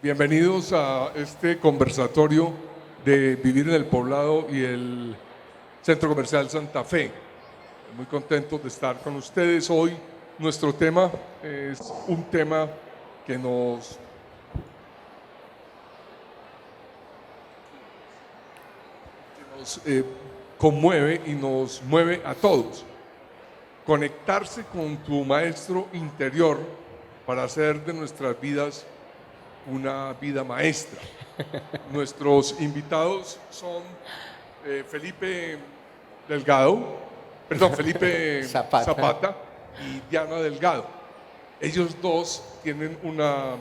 Bienvenidos a este conversatorio de Vivir en el Poblado y el Centro Comercial Santa Fe. Muy contentos de estar con ustedes hoy. Nuestro tema es un tema que nos conmueve y nos mueve a todos. Conectarse con tu maestro interior para hacer de nuestras vidas una vida maestra. Nuestros invitados son Felipe Zapata y Diana Delgado. Ellos dos tienen una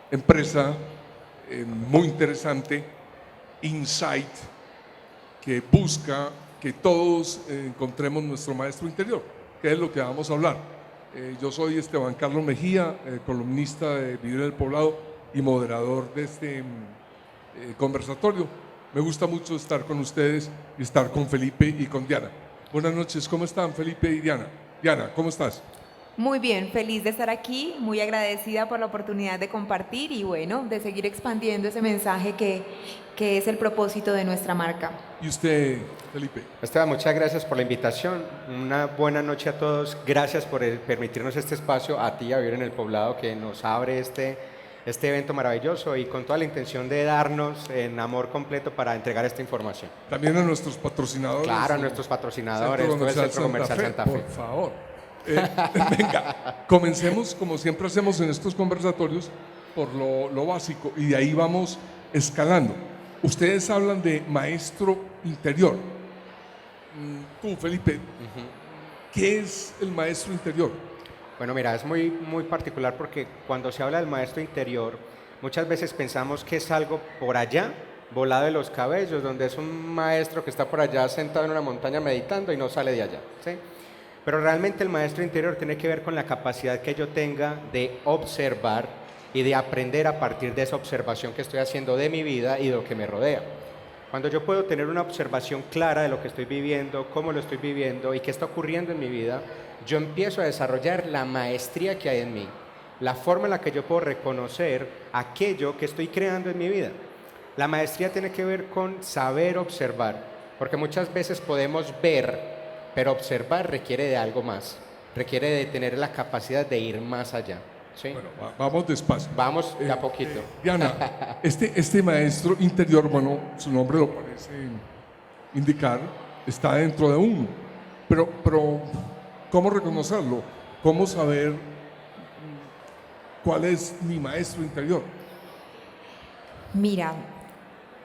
empresa muy interesante, Insight, que busca que todos encontremos nuestro maestro interior, que es lo que vamos a hablar. Yo soy Esteban Carlos Mejía, columnista de Vivir en el Poblado y moderador de este conversatorio. Me gusta mucho estar con ustedes y estar con Felipe y con Diana. Buenas noches, ¿cómo están Felipe y Diana? Diana, ¿cómo estás? Muy bien, feliz de estar aquí, muy agradecida por la oportunidad de compartir y bueno, de seguir expandiendo ese mensaje que es el propósito de nuestra marca. ¿Y usted, Felipe? Esteban, muchas gracias por la invitación. Una buena noche a todos. Gracias por permitirnos este espacio, a ti, a Vivir en el Poblado, que nos abre este evento maravilloso y con toda la intención de darnos en amor completo para entregar esta información. También a nuestros patrocinadores. Claro, a nuestros patrocinadores, todo el Centro Comercial Santa Fe. Por favor. Venga, comencemos como siempre hacemos en estos conversatorios por lo básico y de ahí vamos escalando. Ustedes hablan de maestro interior. Tú, Felipe, ¿qué es el maestro interior? Bueno, mira, es muy particular porque cuando se habla del maestro interior, muchas veces pensamos que es algo por allá, volado de los cabellos, donde es un maestro que está por allá sentado en una montaña meditando y no sale de allá, ¿sí? Pero realmente el maestro interior tiene que ver con la capacidad que yo tenga de observar y de aprender a partir de esa observación que estoy haciendo de mi vida y de lo que me rodea. Cuando yo puedo tener una observación clara de lo que estoy viviendo, cómo lo estoy viviendo y qué está ocurriendo en mi vida, yo empiezo a desarrollar la maestría que hay en mí, la forma en la que yo puedo reconocer aquello que estoy creando en mi vida. La maestría tiene que ver con saber observar, porque muchas veces podemos ver, pero observar requiere de algo más, requiere de tener la capacidad de ir más allá. ¿Sí? Bueno, vamos despacio. Vamos de a poquito. Diana, este maestro interior, bueno, su nombre lo parece indicar, está dentro de uno. Pero ¿cómo reconocerlo? ¿Cómo saber cuál es mi maestro interior? Mira,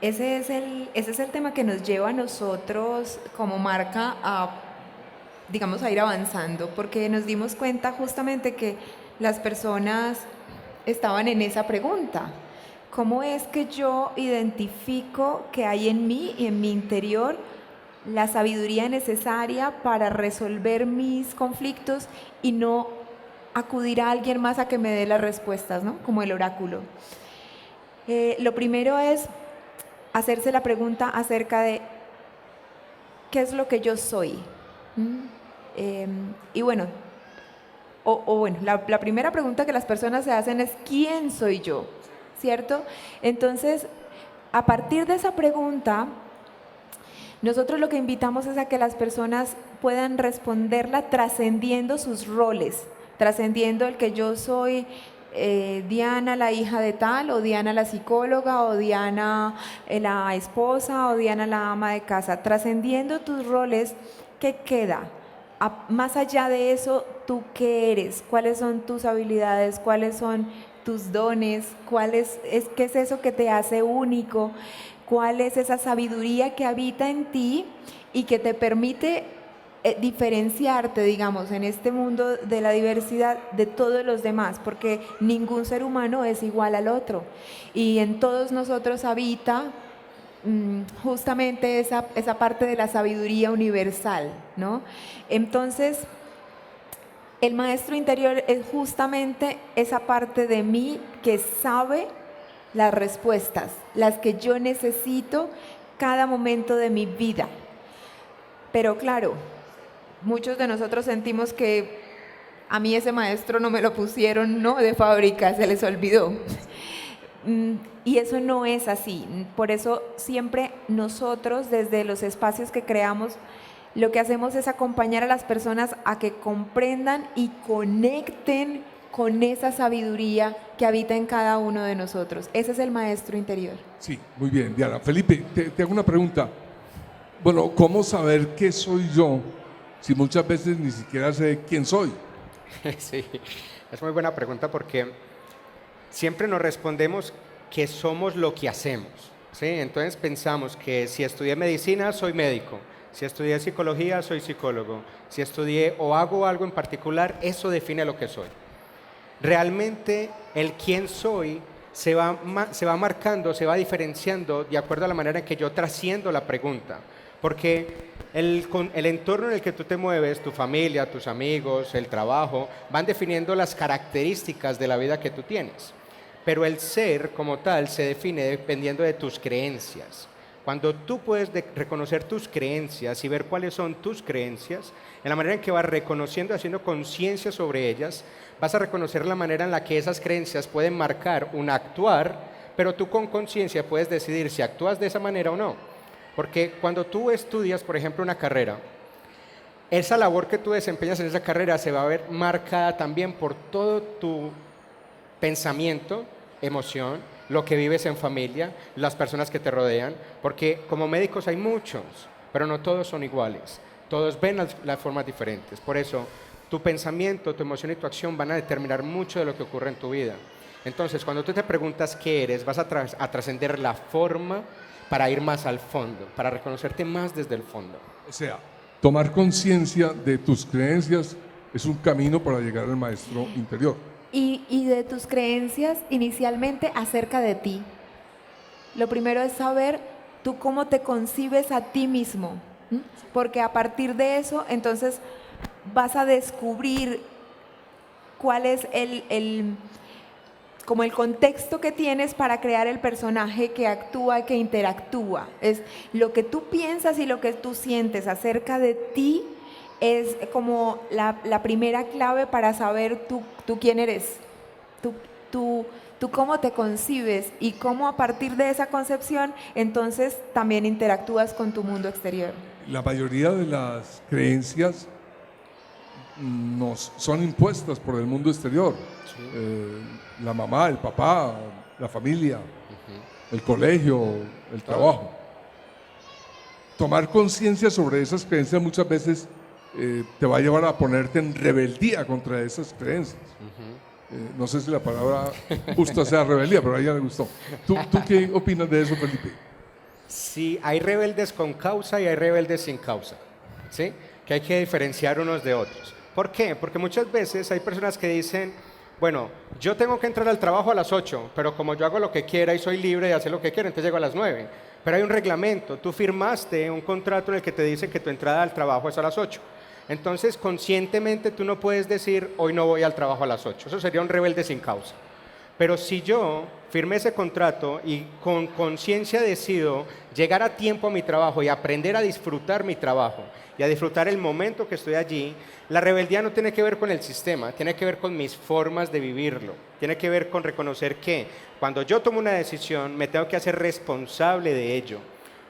ese es el tema que nos lleva a nosotros como marca a ir avanzando, porque nos dimos cuenta justamente que las personas estaban en esa pregunta. ¿Cómo es que yo identifico que hay en mí y en mi interior la sabiduría necesaria para resolver mis conflictos y no acudir a alguien más a que me dé las respuestas, ¿no? Como el oráculo? Lo primero es hacerse la pregunta acerca de qué es lo que yo soy. Y bueno, la primera pregunta que las personas se hacen es ¿quién soy yo? ¿Cierto? Entonces, a partir de esa pregunta, nosotros lo que invitamos es a que las personas puedan responderla trascendiendo sus roles, trascendiendo el que yo soy Diana la hija de tal, o Diana la psicóloga, o Diana la esposa, o Diana la ama de casa. Trascendiendo tus roles, ¿qué queda? Más allá de eso, ¿tú qué eres? ¿Cuáles son tus habilidades? ¿Cuáles son tus dones? ¿Qué es eso que te hace único? ¿Cuál es esa sabiduría que habita en ti y que te permite diferenciarte, digamos, en este mundo de la diversidad de todos los demás? Porque ningún ser humano es igual al otro y en todos nosotros habita justamente esa parte de la sabiduría universal, ¿no? Entonces, el maestro interior es justamente esa parte de mí que sabe las respuestas, las que yo necesito cada momento de mi vida. Pero claro, muchos de nosotros sentimos que a mí ese maestro no me lo pusieron, ¿no?, de fábrica, se les olvidó. Y eso no es así. Por eso siempre nosotros, desde los espacios que creamos, lo que hacemos es acompañar a las personas a que comprendan y conecten con esa sabiduría que habita en cada uno de nosotros. Ese es el maestro interior. Sí, muy bien, Diana. Felipe, te hago una pregunta. Bueno, ¿cómo saber qué soy yo si muchas veces ni siquiera sé quién soy? Sí, es muy buena pregunta porque siempre nos respondemos que somos lo que hacemos, ¿sí? Entonces pensamos que si estudié medicina, soy médico. Si estudié psicología, soy psicólogo. Si estudié o hago algo en particular, eso define lo que soy. Realmente el quién soy se va marcando, se va diferenciando de acuerdo a la manera en que yo trasciendo la pregunta. Porque el entorno en el que tú te mueves, tu familia, tus amigos, el trabajo, van definiendo las características de la vida que tú tienes. Pero el ser como tal se define dependiendo de tus creencias. Cuando tú puedes reconocer tus creencias y ver cuáles son tus creencias, en la manera en que vas reconociendo, haciendo conciencia sobre ellas, vas a reconocer la manera en la que esas creencias pueden marcar un actuar, pero tú con conciencia puedes decidir si actúas de esa manera o no. Porque cuando tú estudias, por ejemplo, una carrera, esa labor que tú desempeñas en esa carrera se va a ver marcada también por todo tu pensamiento, emoción, lo que vives en familia, las personas que te rodean, porque como médicos hay muchos, pero no todos son iguales, todos ven las formas diferentes. Por eso, tu pensamiento, tu emoción y tu acción van a determinar mucho de lo que ocurre en tu vida. Entonces, cuando tú te preguntas qué eres, vas a trascender la forma para ir más al fondo, para reconocerte más desde el fondo. O sea, tomar conciencia de tus creencias es un camino para llegar al maestro interior. Y de tus creencias inicialmente acerca de ti. Lo primero es saber tú cómo te concibes a ti mismo, porque a partir de eso entonces vas a descubrir cuál es como el contexto que tienes para crear el personaje que actúa, que interactúa. Es lo que tú piensas y lo que tú sientes acerca de ti. Es como la primera clave para saber tú quién eres, tú cómo te concibes y cómo a partir de esa concepción entonces también interactúas con tu mundo exterior. La mayoría de las creencias nos son impuestas por el mundo exterior. Sí. La mamá, el papá, la familia, el colegio, el trabajo. Tomar conciencia sobre esas creencias muchas veces te va a llevar a ponerte en rebeldía contra esas creencias. No sé si la palabra justa sea rebeldía, pero a ella le gustó. ¿Tú qué opinas de eso, Felipe? Sí, hay rebeldes con causa y hay rebeldes sin causa, ¿sí? Que hay que diferenciar unos de otros. ¿Por qué? Porque muchas veces hay personas que dicen, bueno, yo tengo que entrar al trabajo a las 8, pero como yo hago lo que quiera y soy libre de hacer lo que quiera, entonces llego a las 9. Pero hay un reglamento, tú firmaste un contrato en el que te dice que tu entrada al trabajo es a las 8. Entonces, conscientemente tú no puedes decir, hoy no voy al trabajo a las 8. Eso sería un rebelde sin causa. Pero si yo firmé ese contrato y con conciencia decido llegar a tiempo a mi trabajo y aprender a disfrutar mi trabajo y a disfrutar el momento que estoy allí, la rebeldía no tiene que ver con el sistema, tiene que ver con mis formas de vivirlo. Tiene que ver con reconocer que cuando yo tomo una decisión me tengo que hacer responsable de ello.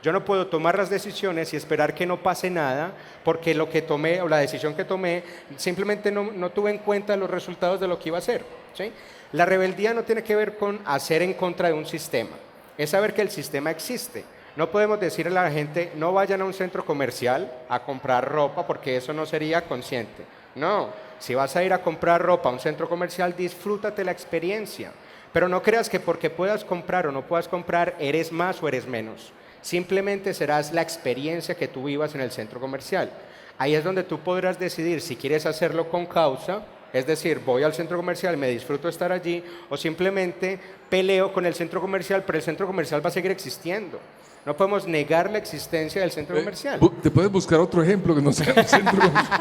Yo no puedo tomar las decisiones y esperar que no pase nada porque lo que tomé o la decisión que tomé simplemente no tuve en cuenta los resultados de lo que iba a hacer, ¿sí? La rebeldía no tiene que ver con hacer en contra de un sistema, es saber que el sistema existe. No podemos decirle a la gente, no vayan a un centro comercial a comprar ropa porque eso no sería consciente. No, si vas a ir a comprar ropa a un centro comercial, disfrútate la experiencia. Pero no creas que porque puedas comprar o no puedas comprar, eres más o eres menos. Simplemente serás la experiencia que tú vivas en el centro comercial. Ahí es donde tú podrás decidir si quieres hacerlo con causa, es decir, voy al centro comercial, me disfruto estar allí, o simplemente peleo con el centro comercial, pero el centro comercial va a seguir existiendo. No podemos negar la existencia del centro comercial. ¿Te puedes buscar otro ejemplo que no sea el centro comercial?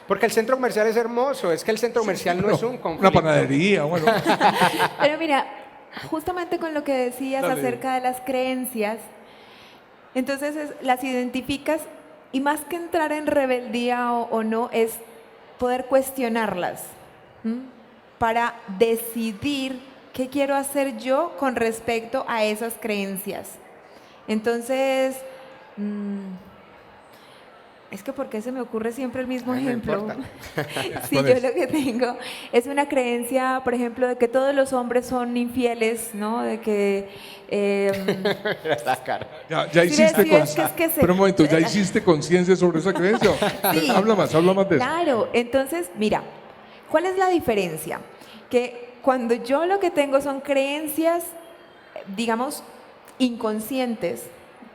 Porque el centro comercial es hermoso, es que el centro comercial no es un conflicto. Una panadería, bueno. Pero mira, justamente con lo que decías Dale. acerca de las creencias, entonces las identificas y más que entrar en rebeldía o no, es poder cuestionarlas, ¿m? Para decidir ¿qué quiero hacer yo con respecto a esas creencias? Entonces, es que ¿por qué se me ocurre siempre el mismo Ay, no ejemplo? importa. Sí, ¿Cuál yo es? lo que tengo es una creencia, por ejemplo, de que todos los hombres son infieles, ¿no? De que... La cara. Ya Sí, hiciste sí, es que se- Pero un momento, ¿ya hiciste conciencia sobre esa creencia? Sí. Habla más de eso. Claro, entonces, mira, ¿cuál es la diferencia? Que cuando yo lo que tengo son creencias, digamos, inconscientes,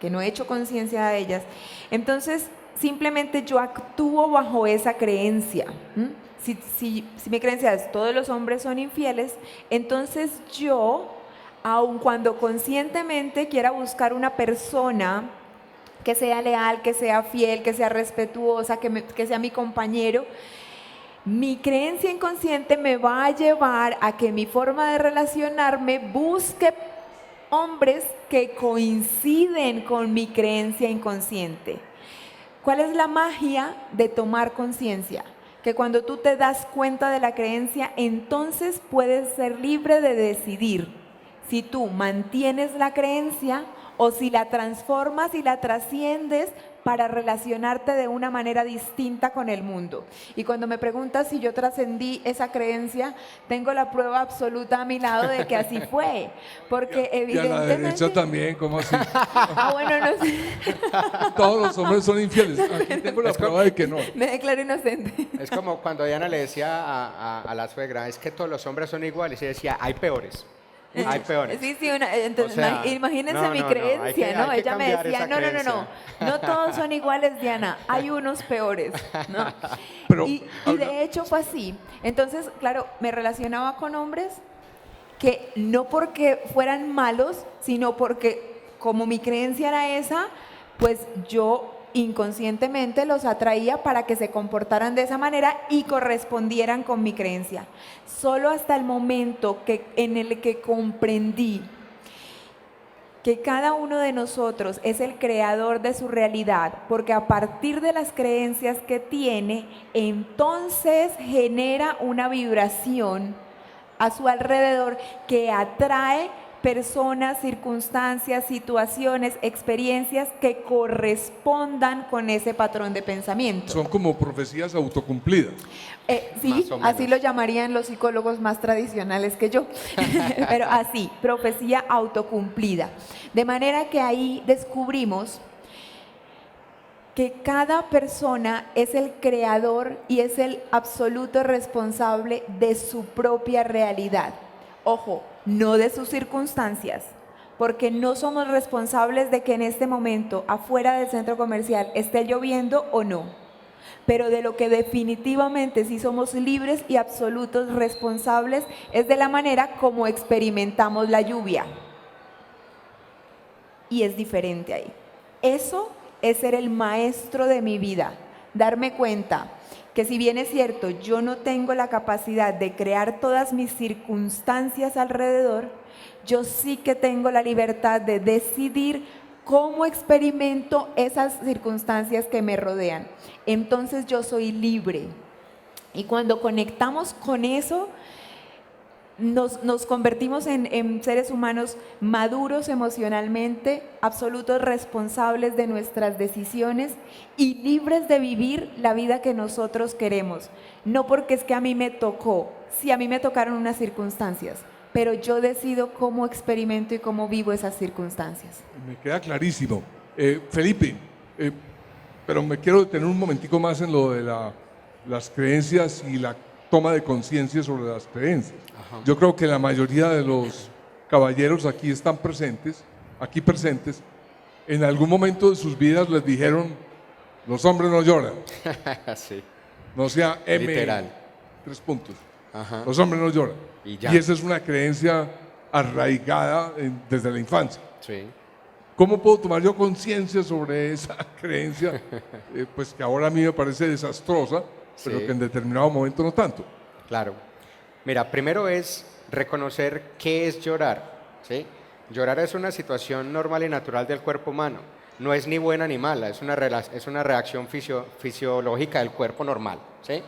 que no he hecho conciencia de ellas, entonces simplemente yo actúo bajo esa creencia. ¿M? Si mi creencia es todos los hombres son infieles, entonces yo, aun cuando conscientemente quiera buscar una persona que sea leal, que sea fiel, que sea respetuosa, que sea mi compañero, mi creencia inconsciente me va a llevar a que mi forma de relacionarme busque hombres que coinciden con mi creencia inconsciente. ¿Cuál es la magia de tomar conciencia? Que cuando tú te das cuenta de la creencia, entonces puedes ser libre de decidir si tú mantienes la creencia o si la transformas y la trasciendes para relacionarte de una manera distinta con el mundo. Y cuando me preguntas si yo trascendí esa creencia, tengo la prueba absoluta a mi lado de que así fue. Porque Y a la evidentemente... derecha también, ¿cómo así? Ah, bueno, no sé. Todos los hombres son infieles. Aquí tengo la prueba de que no. Me declaro inocente. Es como cuando Diana le decía a la suegra, es que todos los hombres son iguales. Y decía, hay peores. Hay peores. Sí, sí, entonces O sea, imagínense no, mi no, no, creencia, hay ¿no? que Ella me cambiar decía, esa no, creencia. no todos son iguales, Diana, hay unos peores, ¿no? Pero, y habla- de hecho fue así. Entonces, claro, me relacionaba con hombres que no porque fueran malos, sino porque como mi creencia era esa, pues yo inconscientemente los atraía para que se comportaran de esa manera y correspondieran con mi creencia. Solo hasta el momento en el que comprendí que cada uno de nosotros es el creador de su realidad, porque a partir de las creencias que tiene, entonces genera una vibración a su alrededor que atrae personas, circunstancias, situaciones, experiencias que correspondan con ese patrón de pensamiento. Son como profecías autocumplidas. Más Sí, o menos. así lo llamarían los psicólogos más tradicionales que yo, pero así, profecía autocumplida. De manera que ahí descubrimos que cada persona es el creador y es el absoluto responsable de su propia realidad. Ojo, no de sus circunstancias, porque no somos responsables de que en este momento afuera del centro comercial esté lloviendo o no, pero de lo que definitivamente sí somos libres y absolutos responsables es de la manera como experimentamos la lluvia. Y es diferente ahí. Eso es ser el maestro de mi vida, darme cuenta que si bien es cierto, yo no tengo la capacidad de crear todas mis circunstancias alrededor, yo sí que tengo la libertad de decidir cómo experimento esas circunstancias que me rodean. Entonces yo soy libre. Y cuando conectamos con eso, nos convertimos en seres humanos maduros emocionalmente, absolutos responsables de nuestras decisiones y libres de vivir la vida que nosotros queremos. No porque es que a mí me tocó, sí, a mí me tocaron unas circunstancias, pero yo decido cómo experimento y cómo vivo esas circunstancias. Me queda clarísimo. Felipe, pero me quiero detener un momentico más en lo de las creencias y la toma de conciencia sobre las creencias. Ajá. Yo creo que la mayoría de los caballeros aquí presentes, en algún momento de sus vidas les dijeron, los hombres no lloran, Sí. no sea M, Literal. 3 puntos. Ajá. Los hombres no lloran. Y ya. Y esa es una creencia arraigada desde la infancia. Sí. ¿Cómo puedo tomar yo conciencia sobre esa creencia? Pues que ahora a mí me parece desastrosa, pero Sí. que en determinado momento no tanto. Claro. Mira, primero es reconocer qué es llorar, ¿sí? Llorar es una situación normal y natural del cuerpo humano. No es ni buena ni mala, es una reacción fisiológica del cuerpo normal, ¿sí?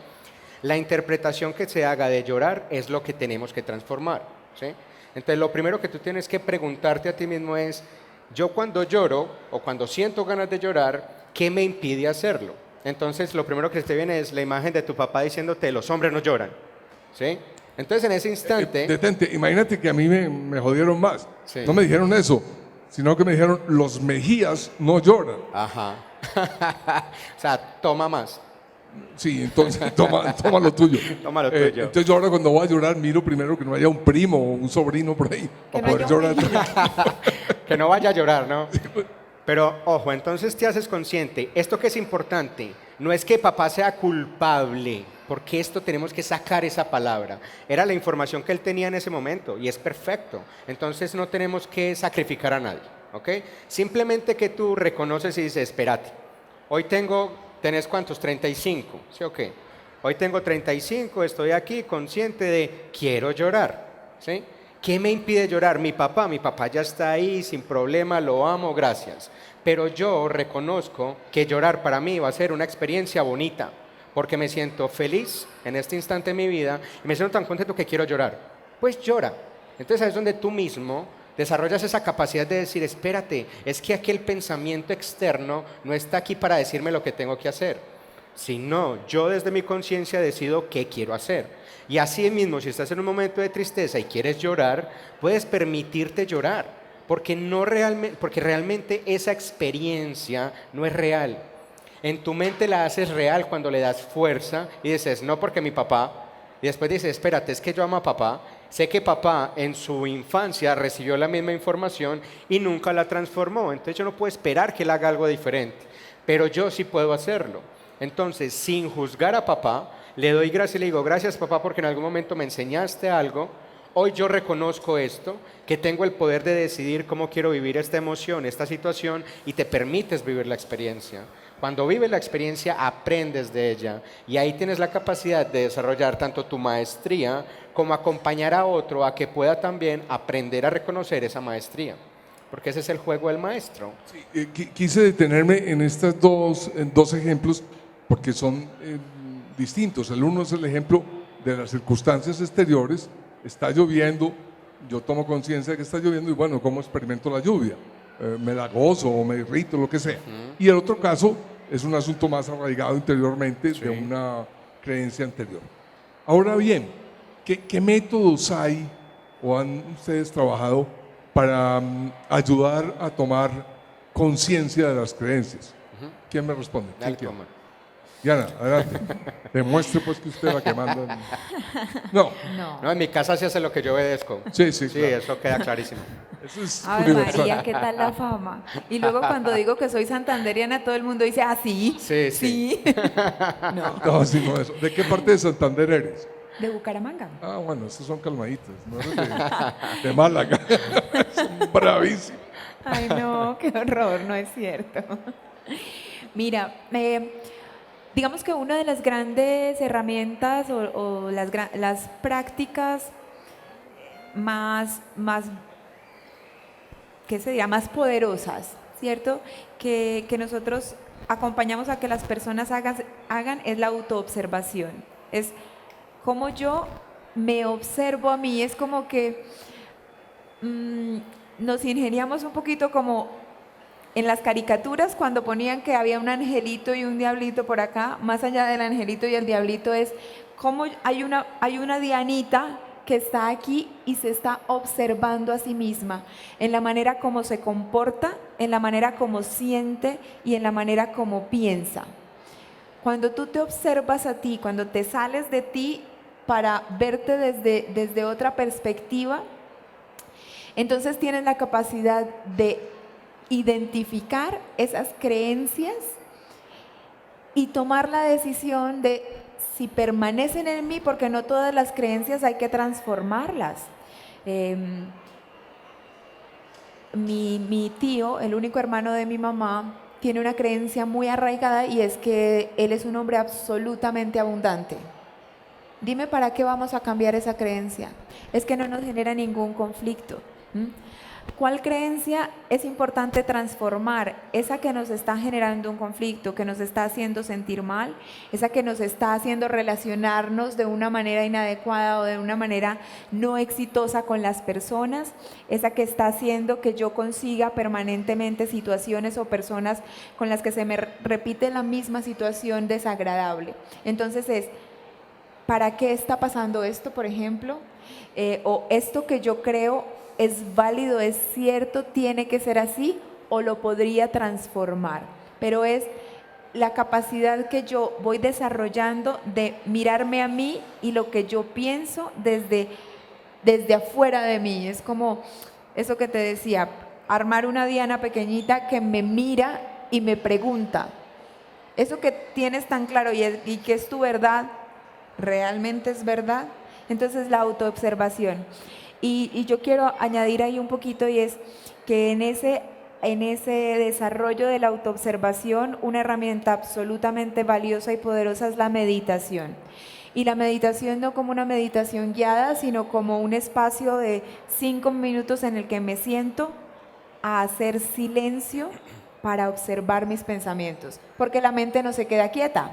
La interpretación que se haga de llorar es lo que tenemos que transformar, ¿sí? Entonces, lo primero que tú tienes que preguntarte a ti mismo es, yo cuando lloro o cuando siento ganas de llorar, ¿qué me impide hacerlo? Entonces, lo primero que te viene es la imagen de tu papá diciéndote, los hombres no lloran, ¿sí? Entonces, en ese instante... Detente, imagínate que a mí me jodieron más. Sí. No me dijeron eso, sino que me dijeron, los Mejías no lloran. Ajá. O sea, toma más. Sí, entonces toma lo tuyo. Toma lo tuyo. Entonces yo ahora cuando voy a llorar miro primero que no haya un primo o un sobrino por ahí Que para no poder haya un llorar. Que no vaya a llorar, ¿no? Pero, ojo, entonces te haces consciente. Esto que es importante, no es que papá sea culpable, porque esto tenemos que sacar esa palabra. Era la información que él tenía en ese momento y es perfecto. Entonces no tenemos que sacrificar a nadie, ¿ok? Simplemente que tú reconoces y dices, espérate, hoy ¿tenés cuántos? 35, ¿sí o qué? Hoy tengo 35, estoy aquí consciente de, quiero llorar, ¿sí? ¿Qué me impide llorar? Mi papá ya está ahí sin problema, lo amo, gracias. Pero yo reconozco que llorar para mí va a ser una experiencia bonita, porque me siento feliz en este instante de mi vida y me siento tan contento que quiero llorar. Pues llora. Entonces ahí es donde tú mismo desarrollas esa capacidad de decir, espérate, es que aquel pensamiento externo no está aquí para decirme lo que tengo que hacer, sino yo desde mi conciencia decido qué quiero hacer. Y así mismo, si estás en un momento de tristeza y quieres llorar, puedes permitirte llorar, porque realmente esa experiencia no es real. En tu mente la haces real cuando le das fuerza y dices, no porque mi papá, y después dices, espérate, es que yo amo a papá, sé que papá en su infancia recibió la misma información y nunca la transformó, entonces yo no puedo esperar que él haga algo diferente, pero yo sí puedo hacerlo. Entonces, sin juzgar a papá, le doy gracias y le digo, gracias papá porque en algún momento me enseñaste algo, hoy yo reconozco esto, que tengo el poder de decidir cómo quiero vivir esta emoción, esta situación, y te permites vivir la experiencia. Cuando vives la experiencia, aprendes de ella, y ahí tienes la capacidad de desarrollar tanto tu maestría como acompañar a otro a que pueda también aprender a reconocer esa maestría, porque ese es el juego del maestro. Sí, quise detenerme en en dos ejemplos porque son distintos. El uno es el ejemplo de las circunstancias exteriores, está lloviendo, yo tomo conciencia de que está lloviendo y bueno, ¿cómo experimento la lluvia? Me la gozo o me irrito, lo que sea. Y el otro caso es un asunto más arraigado interiormente de una creencia anterior. Ahora bien, ¿qué métodos hay o han ustedes trabajado para ayudar a tomar conciencia de las creencias? ¿Quién me responde? Dale, ¿Quién? toma. Diana, adelante. Demuestre pues que usted es la que manda. No, No, en mi casa se hace lo que yo obedezco. sí, Sí, claro. eso queda clarísimo. Eso es Ave universal. María, ¿qué tal la fama? Y luego cuando digo que soy santanderiana, todo el mundo dice, ah, sí, Sí. No, No, sí, no, eso. ¿De qué parte de Santander eres? de Bucaramanga. Ah, bueno, esos son calmaditos, no eres de Málaga. Son bravísimos. Ay, no, qué horror, no es cierto. Mira, digamos que una de las grandes herramientas o las prácticas más, ¿qué se diría? Más poderosas, ¿cierto? Que nosotros acompañamos a que las personas hagan es la autoobservación. Es como yo me observo a mí, es como que nos ingeniamos un poquito como en las caricaturas cuando ponían que había un angelito y un diablito por acá, más allá del angelito y el diablito es como hay una Dianita que está aquí y se está observando a sí misma, en la manera como se comporta, en la manera como siente y en la manera como piensa. Cuando tú te observas a ti, cuando te sales de ti para verte desde otra perspectiva, entonces tienes la capacidad de identificar esas creencias y tomar la decisión de si permanecen en mí, porque no todas las creencias hay que transformarlas. Mi tío, el único hermano de mi mamá, tiene una creencia muy arraigada y es que él es un hombre absolutamente abundante. Dime para qué vamos a cambiar esa creencia. Es que no nos genera ningún conflicto. ¿Cuál creencia es importante transformar? Esa que nos está generando un conflicto, que nos está haciendo sentir mal, esa que nos está haciendo relacionarnos de una manera inadecuada o de una manera no exitosa con las personas, esa que está haciendo que yo consiga permanentemente situaciones o personas con las que se me repite la misma situación desagradable. Entonces es, ¿para qué está pasando esto, por ejemplo? O esto que yo creo ¿es válido, es cierto, tiene que ser así o lo podría transformar? Pero es la capacidad que yo voy desarrollando de mirarme a mí y lo que yo pienso desde afuera de mí. Es como eso que te decía, armar una diana pequeñita que me mira y me pregunta, ¿eso que tienes tan claro y que es tu verdad, realmente es verdad? Entonces la autoobservación. Y yo quiero añadir ahí un poquito, y es que en ese desarrollo de la autoobservación, una herramienta absolutamente valiosa y poderosa es la meditación. Y la meditación no como una meditación guiada, sino como un espacio de 5 minutos en el que me siento a hacer silencio para observar mis pensamientos, porque la mente no se queda quieta.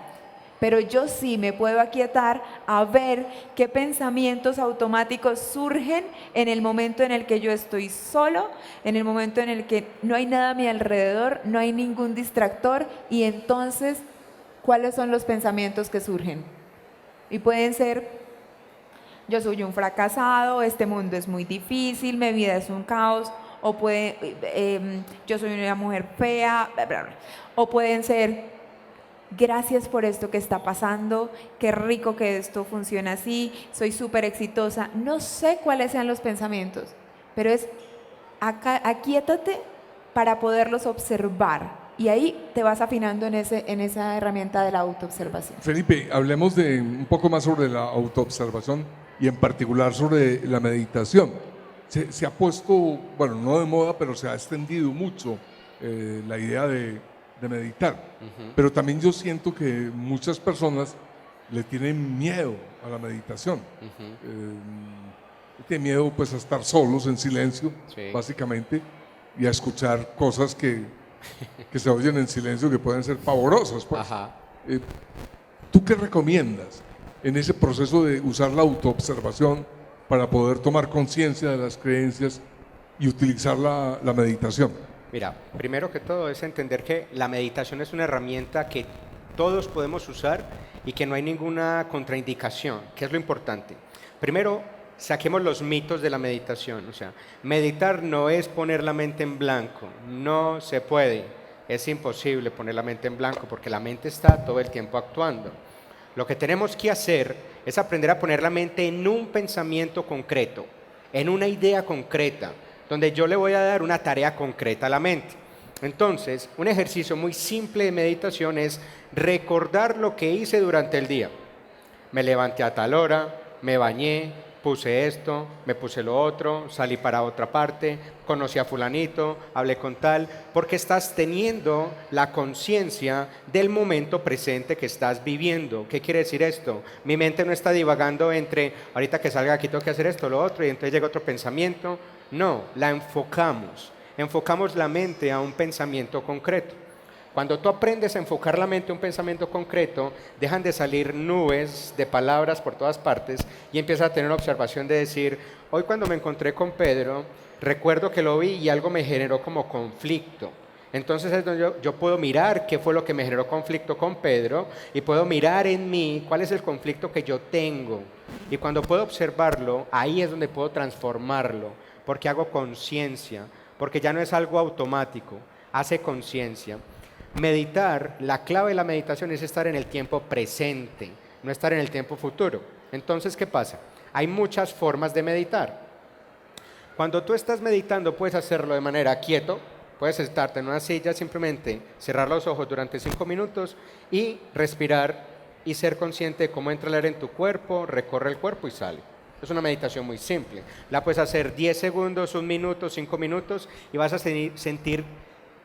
Pero yo sí me puedo aquietar a ver qué pensamientos automáticos surgen en el momento en el que yo estoy solo, en el momento en el que no hay nada a mi alrededor, no hay ningún distractor, y entonces, ¿cuáles son los pensamientos que surgen? Y pueden ser, yo soy un fracasado, este mundo es muy difícil, mi vida es un caos, o yo soy una mujer fea, bla, bla, bla. O pueden ser, gracias por esto que está pasando, qué rico que esto funciona así, soy súper exitosa. No sé cuáles sean los pensamientos, pero es aquíétate para poderlos observar. Y ahí te vas afinando en esa herramienta de la autoobservación. Felipe, hablemos un poco más sobre la autoobservación y en particular sobre la meditación. Se ha puesto, bueno, no de moda, pero se ha extendido mucho la idea de meditar. Pero también yo siento que muchas personas le tienen miedo a la meditación. Tienen miedo pues a estar solos en silencio, sí, básicamente, y a escuchar cosas que se oyen en silencio que pueden ser pavorosas, pues. ¿Tú qué recomiendas en ese proceso de usar la autoobservación para poder tomar conciencia de las creencias y utilizar la meditación? Mira, primero que todo es entender que la meditación es una herramienta que todos podemos usar y que no hay ninguna contraindicación, que es lo importante. Primero, saquemos los mitos de la meditación. O sea, meditar no es poner la mente en blanco, no se puede, es imposible poner la mente en blanco porque la mente está todo el tiempo actuando. Lo que tenemos que hacer es aprender a poner la mente en un pensamiento concreto, en una idea concreta, donde yo le voy a dar una tarea concreta a la mente. Entonces, un ejercicio muy simple de meditación es recordar lo que hice durante el día. Me levanté a tal hora, me bañé, puse esto, me puse lo otro, salí para otra parte, conocí a fulanito, hablé con tal, porque estás teniendo la conciencia del momento presente que estás viviendo. ¿Qué quiere decir esto? Mi mente no está divagando entre, ahorita que salga aquí tengo que hacer esto, lo otro, y entonces llega otro pensamiento. No, la enfocamos la mente a un pensamiento concreto. Cuando tú aprendes a enfocar la mente a un pensamiento concreto, dejan de salir nubes de palabras por todas partes y empiezas a tener una observación de decir, hoy cuando me encontré con Pedro, recuerdo que lo vi y algo me generó como conflicto. Entonces es donde yo puedo mirar qué fue lo que me generó conflicto con Pedro y puedo mirar en mí cuál es el conflicto que yo tengo. Y cuando puedo observarlo, ahí es donde puedo transformarlo, porque hago conciencia, porque ya no es algo automático, hace conciencia. Meditar, la clave de la meditación es estar en el tiempo presente, no estar en el tiempo futuro. Entonces, ¿qué pasa? Hay muchas formas de meditar. Cuando tú estás meditando, puedes hacerlo de manera quieto, puedes sentarte en una silla, simplemente cerrar los ojos durante 5 minutos y respirar y ser consciente de cómo entra el aire en tu cuerpo, recorre el cuerpo y sale. Es una meditación muy simple. La puedes hacer 10 segundos, 1 minuto, 5 minutos y vas a sentir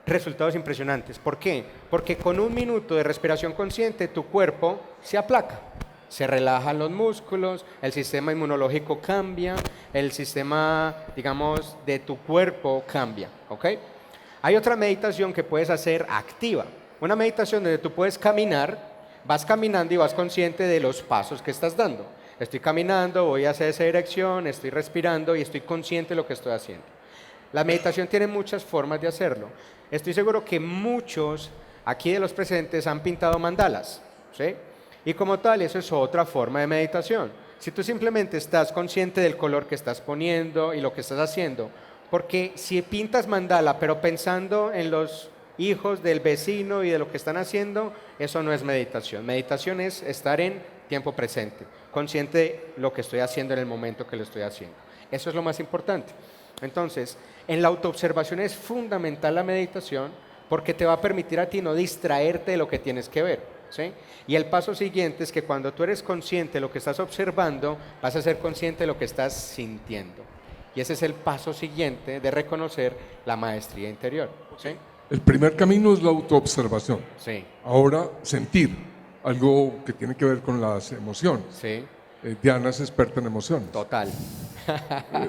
resultados impresionantes. ¿Por qué? Porque con 1 minuto de respiración consciente tu cuerpo se aplaca. se relajan los músculos, el sistema inmunológico cambia, el sistema, digamos, de tu cuerpo cambia, ¿ok? Hay otra meditación que puedes hacer activa, una meditación donde tú puedes caminar, vas caminando y vas consciente de los pasos que estás dando. Estoy caminando, voy hacia esa dirección, estoy respirando y estoy consciente de lo que estoy haciendo. La meditación tiene muchas formas de hacerlo. Estoy seguro que muchos aquí de los presentes han pintado mandalas, ¿sí? Y como tal, eso es otra forma de meditación. Si tú simplemente estás consciente del color que estás poniendo y lo que estás haciendo, porque si pintas mandala pero pensando en los hijos del vecino y de lo que están haciendo, eso no es meditación. Meditación es estar en tiempo presente, consciente de lo que estoy haciendo en el momento que lo estoy haciendo. Eso es lo más importante. Entonces, en la autoobservación es fundamental la meditación porque te va a permitir a ti no distraerte de lo que tienes que ver, ¿sí? Y el paso siguiente es que cuando tú eres consciente de lo que estás observando, vas a ser consciente de lo que estás sintiendo. Y ese es el paso siguiente de reconocer la maestría interior, ¿sí? El primer camino es la autoobservación. Sí, Ahora, sentir, algo que tiene que ver con las emociones. sí, Diana es experta en emociones. total.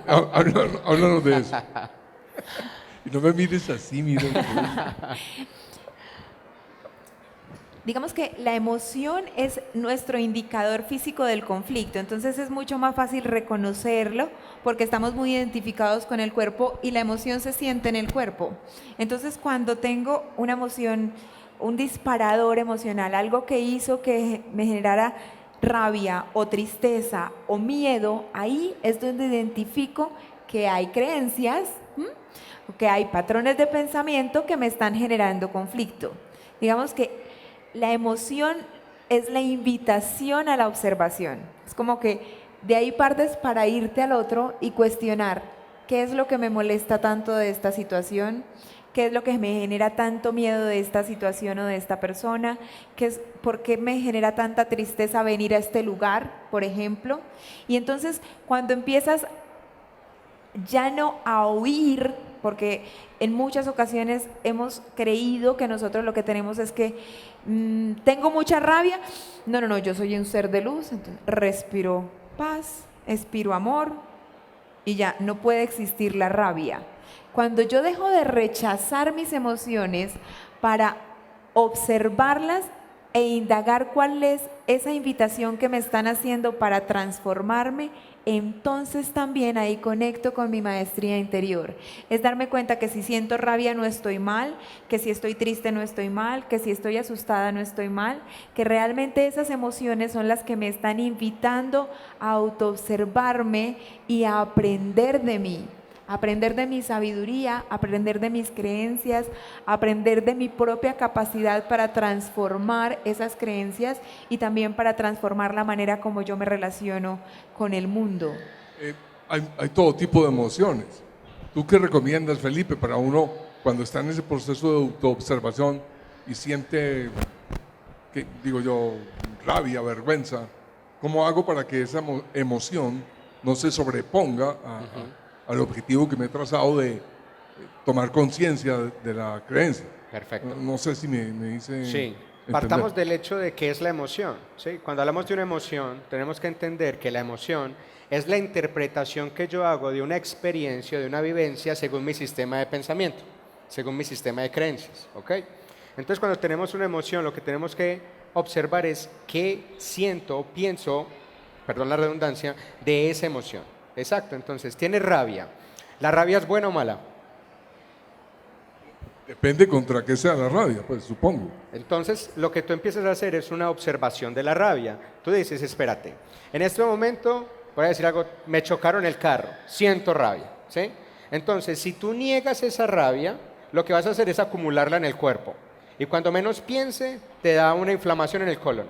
Háblanos de eso. Y no me mires así, mira. Digamos que la emoción es nuestro indicador físico del conflicto, entonces es mucho más fácil reconocerlo porque estamos muy identificados con el cuerpo y la emoción se siente en el cuerpo. Entonces cuando tengo una emoción, un disparador emocional, algo que hizo que me generara rabia o tristeza o miedo, ahí es donde identifico que hay creencias, que hay patrones de pensamiento que me están generando conflicto. Digamos que la emoción es la invitación a la observación. Es como que de ahí partes para irte al otro y cuestionar qué es lo que me molesta tanto de esta situación, qué es lo que me genera tanto miedo de esta situación o de esta persona, por qué me genera tanta tristeza venir a este lugar, por ejemplo. Y entonces cuando empiezas ya no a huir, porque en muchas ocasiones hemos creído que nosotros lo que tenemos es que tengo mucha rabia, no, yo soy un ser de luz, entonces respiro paz, expiro amor y ya no puede existir la rabia. Cuando yo dejo de rechazar mis emociones para observarlas e indagar cuál es esa invitación que me están haciendo para transformarme, entonces también ahí conecto con mi maestría interior. Es darme cuenta que si siento rabia no estoy mal, que si estoy triste no estoy mal, que si estoy asustada no estoy mal, que realmente esas emociones son las que me están invitando a autoobservarme y a aprender de mí. Aprender de mi sabiduría, aprender de mis creencias, aprender de mi propia capacidad para transformar esas creencias y también para transformar la manera como yo me relaciono con el mundo. Hay todo tipo de emociones. ¿Tú qué recomiendas, Felipe, para uno cuando está en ese proceso de autoobservación y siente, que, digo yo, rabia, vergüenza? ¿Cómo hago para que esa emoción no se sobreponga al objetivo que me he trazado de tomar conciencia de la creencia? Perfecto. No sé si me hice Sí, entender. partamos del hecho de qué es la emoción, ¿sí? Cuando hablamos de una emoción, tenemos que entender que la emoción es la interpretación que yo hago de una experiencia, de una vivencia, según mi sistema de pensamiento, según mi sistema de creencias, ¿ok? Entonces, cuando tenemos una emoción, lo que tenemos que observar es qué siento, pienso, perdón la redundancia, de esa emoción. Exacto, entonces, tienes rabia. ¿La rabia es buena o mala? Depende contra qué sea la rabia, pues supongo. Entonces, lo que tú empiezas a hacer es una observación de la rabia. Tú dices, espérate, en este momento, voy a decir algo, me chocaron el carro, siento rabia, ¿sí? Entonces, si tú niegas esa rabia, lo que vas a hacer es acumularla en el cuerpo. Y cuando menos piense, te da una inflamación en el colon.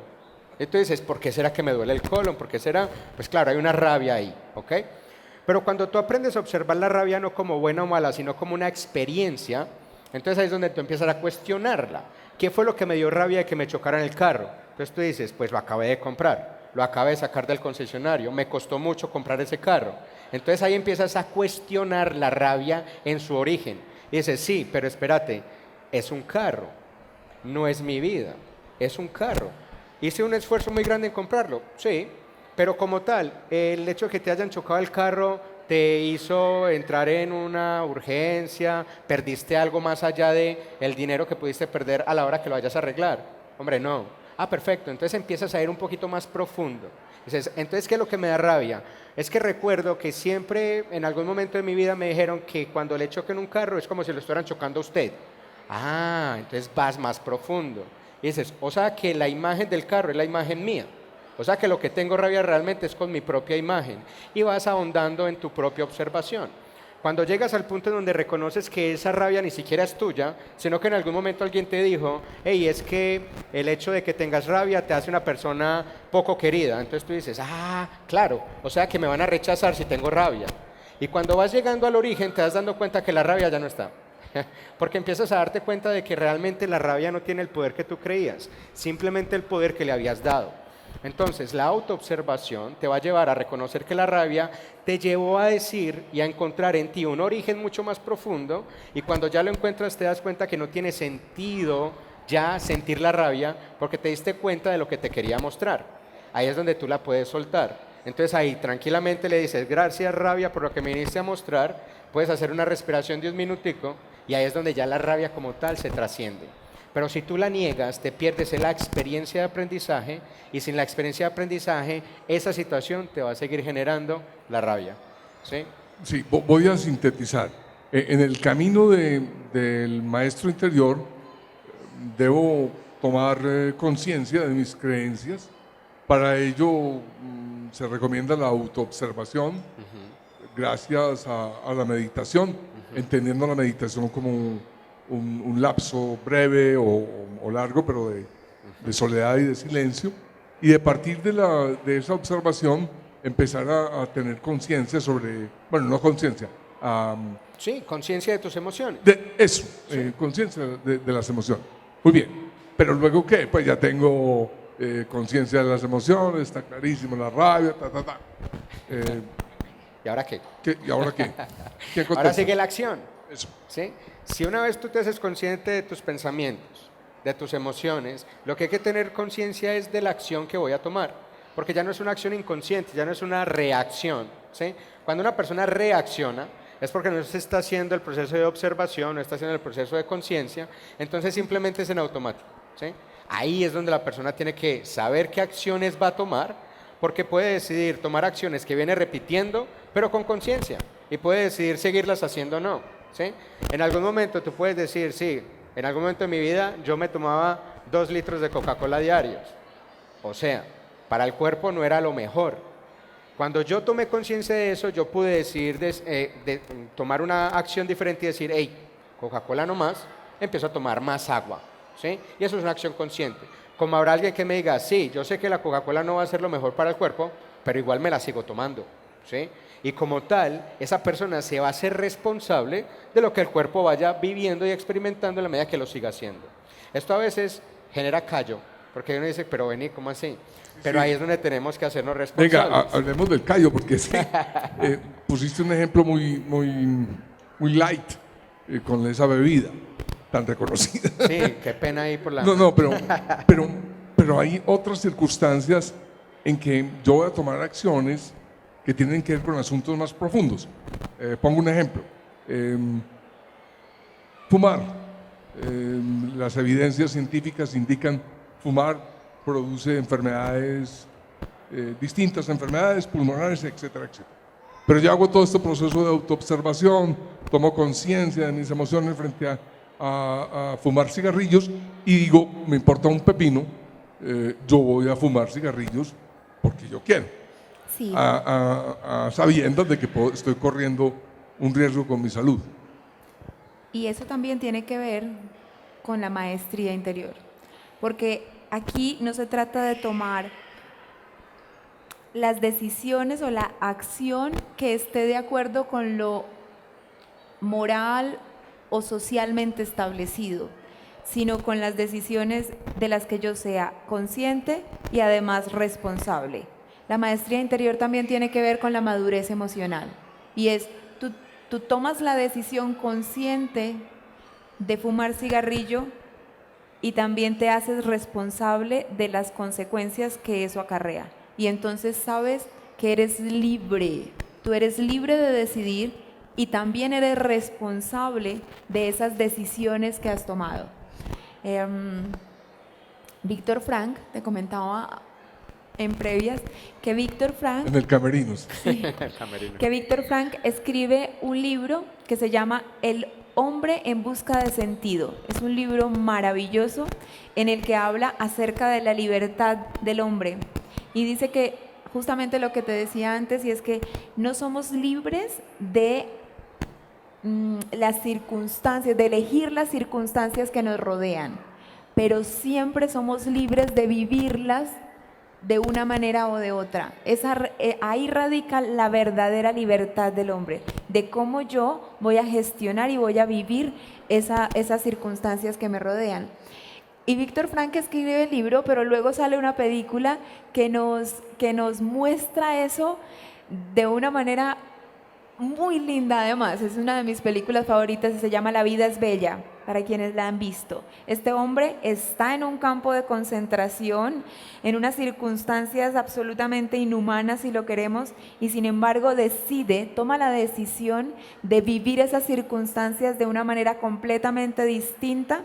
Entonces dices, ¿por qué será que me duele el colon? ¿Por qué será? Pues claro, hay una rabia ahí, ¿ok? Pero cuando tú aprendes a observar la rabia no como buena o mala, sino como una experiencia, entonces ahí es donde tú empiezas a cuestionarla. ¿Qué fue lo que me dio rabia de que me chocaran el carro? Entonces tú dices, pues lo acabé de comprar, lo acabé de sacar del concesionario, me costó mucho comprar ese carro. Entonces ahí empiezas a cuestionar la rabia en su origen. Y dices, sí, pero espérate, es un carro, no es mi vida, es un carro. ¿Hice un esfuerzo muy grande en comprarlo? Sí, pero como tal, el hecho de que te hayan chocado el carro te hizo entrar en una urgencia, perdiste algo más allá de el dinero que pudiste perder a la hora que lo vayas a arreglar. Hombre, no. Ah, perfecto, entonces empiezas a ir un poquito más profundo. Dices, entonces, ¿qué es lo que me da rabia? Es que recuerdo que siempre en algún momento de mi vida me dijeron que cuando le choquen un carro es como si lo estuvieran chocando a usted. Ah, entonces vas más profundo. Y dices, o sea que la imagen del carro es la imagen mía. O sea que lo que tengo rabia realmente es con mi propia imagen. Y vas ahondando en tu propia observación. Cuando llegas al punto en donde reconoces que esa rabia ni siquiera es tuya, sino que en algún momento alguien te dijo, hey, es que el hecho de que tengas rabia te hace una persona poco querida. Entonces tú dices, ah, claro, o sea que me van a rechazar si tengo rabia. Y cuando vas llegando al origen te das dando cuenta que la rabia ya no está. Porque empiezas a darte cuenta de que realmente la rabia no tiene el poder que tú creías, simplemente el poder que le habías dado. Entonces, la autoobservación te va a llevar a reconocer que la rabia te llevó a decir y a encontrar en ti un origen mucho más profundo, y cuando ya lo encuentras te das cuenta que no tiene sentido ya sentir la rabia porque te diste cuenta de lo que te quería mostrar. Ahí es donde tú la puedes soltar. Entonces ahí tranquilamente le dices, gracias rabia por lo que me viniste a mostrar, puedes hacer una respiración de un minutico y ahí es donde ya la rabia como tal se trasciende. Pero si tú la niegas, te pierdes en la experiencia de aprendizaje y sin la experiencia de aprendizaje, esa situación te va a seguir generando la rabia. ¿Sí? Sí, voy a sintetizar. En el camino del maestro interior, debo tomar conciencia de mis creencias. Para ello se recomienda la autoobservación, gracias a la meditación, entendiendo la meditación como un lapso breve o largo, pero de soledad y de silencio. Y de partir de esa observación, empezar a tener conciencia sobre, bueno, no conciencia, Sí, conciencia de tus emociones. de eso, conciencia de las emociones. Muy bien, pero luego ¿qué? Pues ya tengo conciencia de las emociones, está clarísimo la rabia, ¿Y ahora qué? ¿Y ahora qué? ¿Quién Ahora contesta? sigue la acción. Eso. ¿Sí? Si una vez tú te haces consciente de tus pensamientos, de tus emociones, lo que hay que tener conciencia es de la acción que voy a tomar, porque ya no es una acción inconsciente, ya no es una reacción. ¿Sí? Cuando una persona reacciona, es porque no se está haciendo el proceso de observación, no está haciendo el proceso de conciencia, entonces simplemente es en automático. ¿Sí? Ahí es donde la persona tiene que saber qué acciones va a tomar, porque puede decidir tomar acciones que viene repitiendo, pero con conciencia, y puede decidir seguirlas haciendo o no. ¿Sí? En algún momento tú puedes decir, sí, en algún momento de mi vida yo me tomaba 2 litros de Coca-Cola diarios. O sea, para el cuerpo no era lo mejor. Cuando yo tomé conciencia de eso, yo pude decidir de tomar una acción diferente y decir, hey, Coca-Cola no más, empiezo a tomar más agua. ¿Sí? Y eso es una acción consciente. Como habrá alguien que me diga, sí, yo sé que la Coca-Cola no va a ser lo mejor para el cuerpo, pero igual me la sigo tomando. ¿Sí? Y como tal, esa persona se va a hacer responsable de lo que el cuerpo vaya viviendo y experimentando en la medida que lo siga haciendo. Esto a veces genera callo, porque uno dice, pero vení, ¿cómo así? Pero ahí es donde tenemos que hacernos responsables. Venga, hablemos del callo, porque sí, pusiste un ejemplo muy light con esa bebida tan reconocida. Sí, qué pena ahí por la... No, pero hay otras circunstancias en que yo voy a tomar acciones que tienen que ver con asuntos más profundos. Pongo un ejemplo. Fumar. Las evidencias científicas indican fumar produce enfermedades, distintas enfermedades pulmonares, etcétera, etcétera. Pero yo hago todo este proceso de autoobservación, tomo conciencia de mis emociones frente a fumar cigarrillos y digo, me importa un pepino, yo voy a fumar cigarrillos porque yo quiero. Sí. A sabiendas de que estoy corriendo un riesgo con mi salud. Y eso también tiene que ver con la maestría interior, porque aquí no se trata de tomar las decisiones o la acción que esté de acuerdo con lo moral o socialmente establecido, sino con las decisiones de las que yo sea consciente y además responsable. La maestría interior también tiene que ver con la madurez emocional, y es, tú tomas la decisión consciente de fumar cigarrillo y también te haces responsable de las consecuencias que eso acarrea. Y entonces sabes que eres libre, tú eres libre de decidir y también eres responsable de esas decisiones que has tomado. Víctor Frank, te comentaba en previas, que Víctor Frank, En el camerino. El camerino. que Víctor Frank escribe un libro que se llama El hombre en busca de sentido. Es un libro maravilloso en el que habla acerca de la libertad del hombre. Y dice que justamente lo que te decía antes, y es que no somos libres de las circunstancias, de elegir las circunstancias que nos rodean, pero siempre somos libres de vivirlas de una manera o de otra. Ahí radica la verdadera libertad del hombre, de cómo yo voy a gestionar y voy a vivir esas circunstancias que me rodean. Y Víctor Frank escribe el libro, pero luego sale una película que nos muestra eso de una manera muy linda. Además, es una de mis películas favoritas y se llama La vida es bella, para quienes la han visto. Este hombre está en un campo de concentración, en unas circunstancias absolutamente inhumanas, si lo queremos, y sin embargo toma la decisión de vivir esas circunstancias de una manera completamente distinta.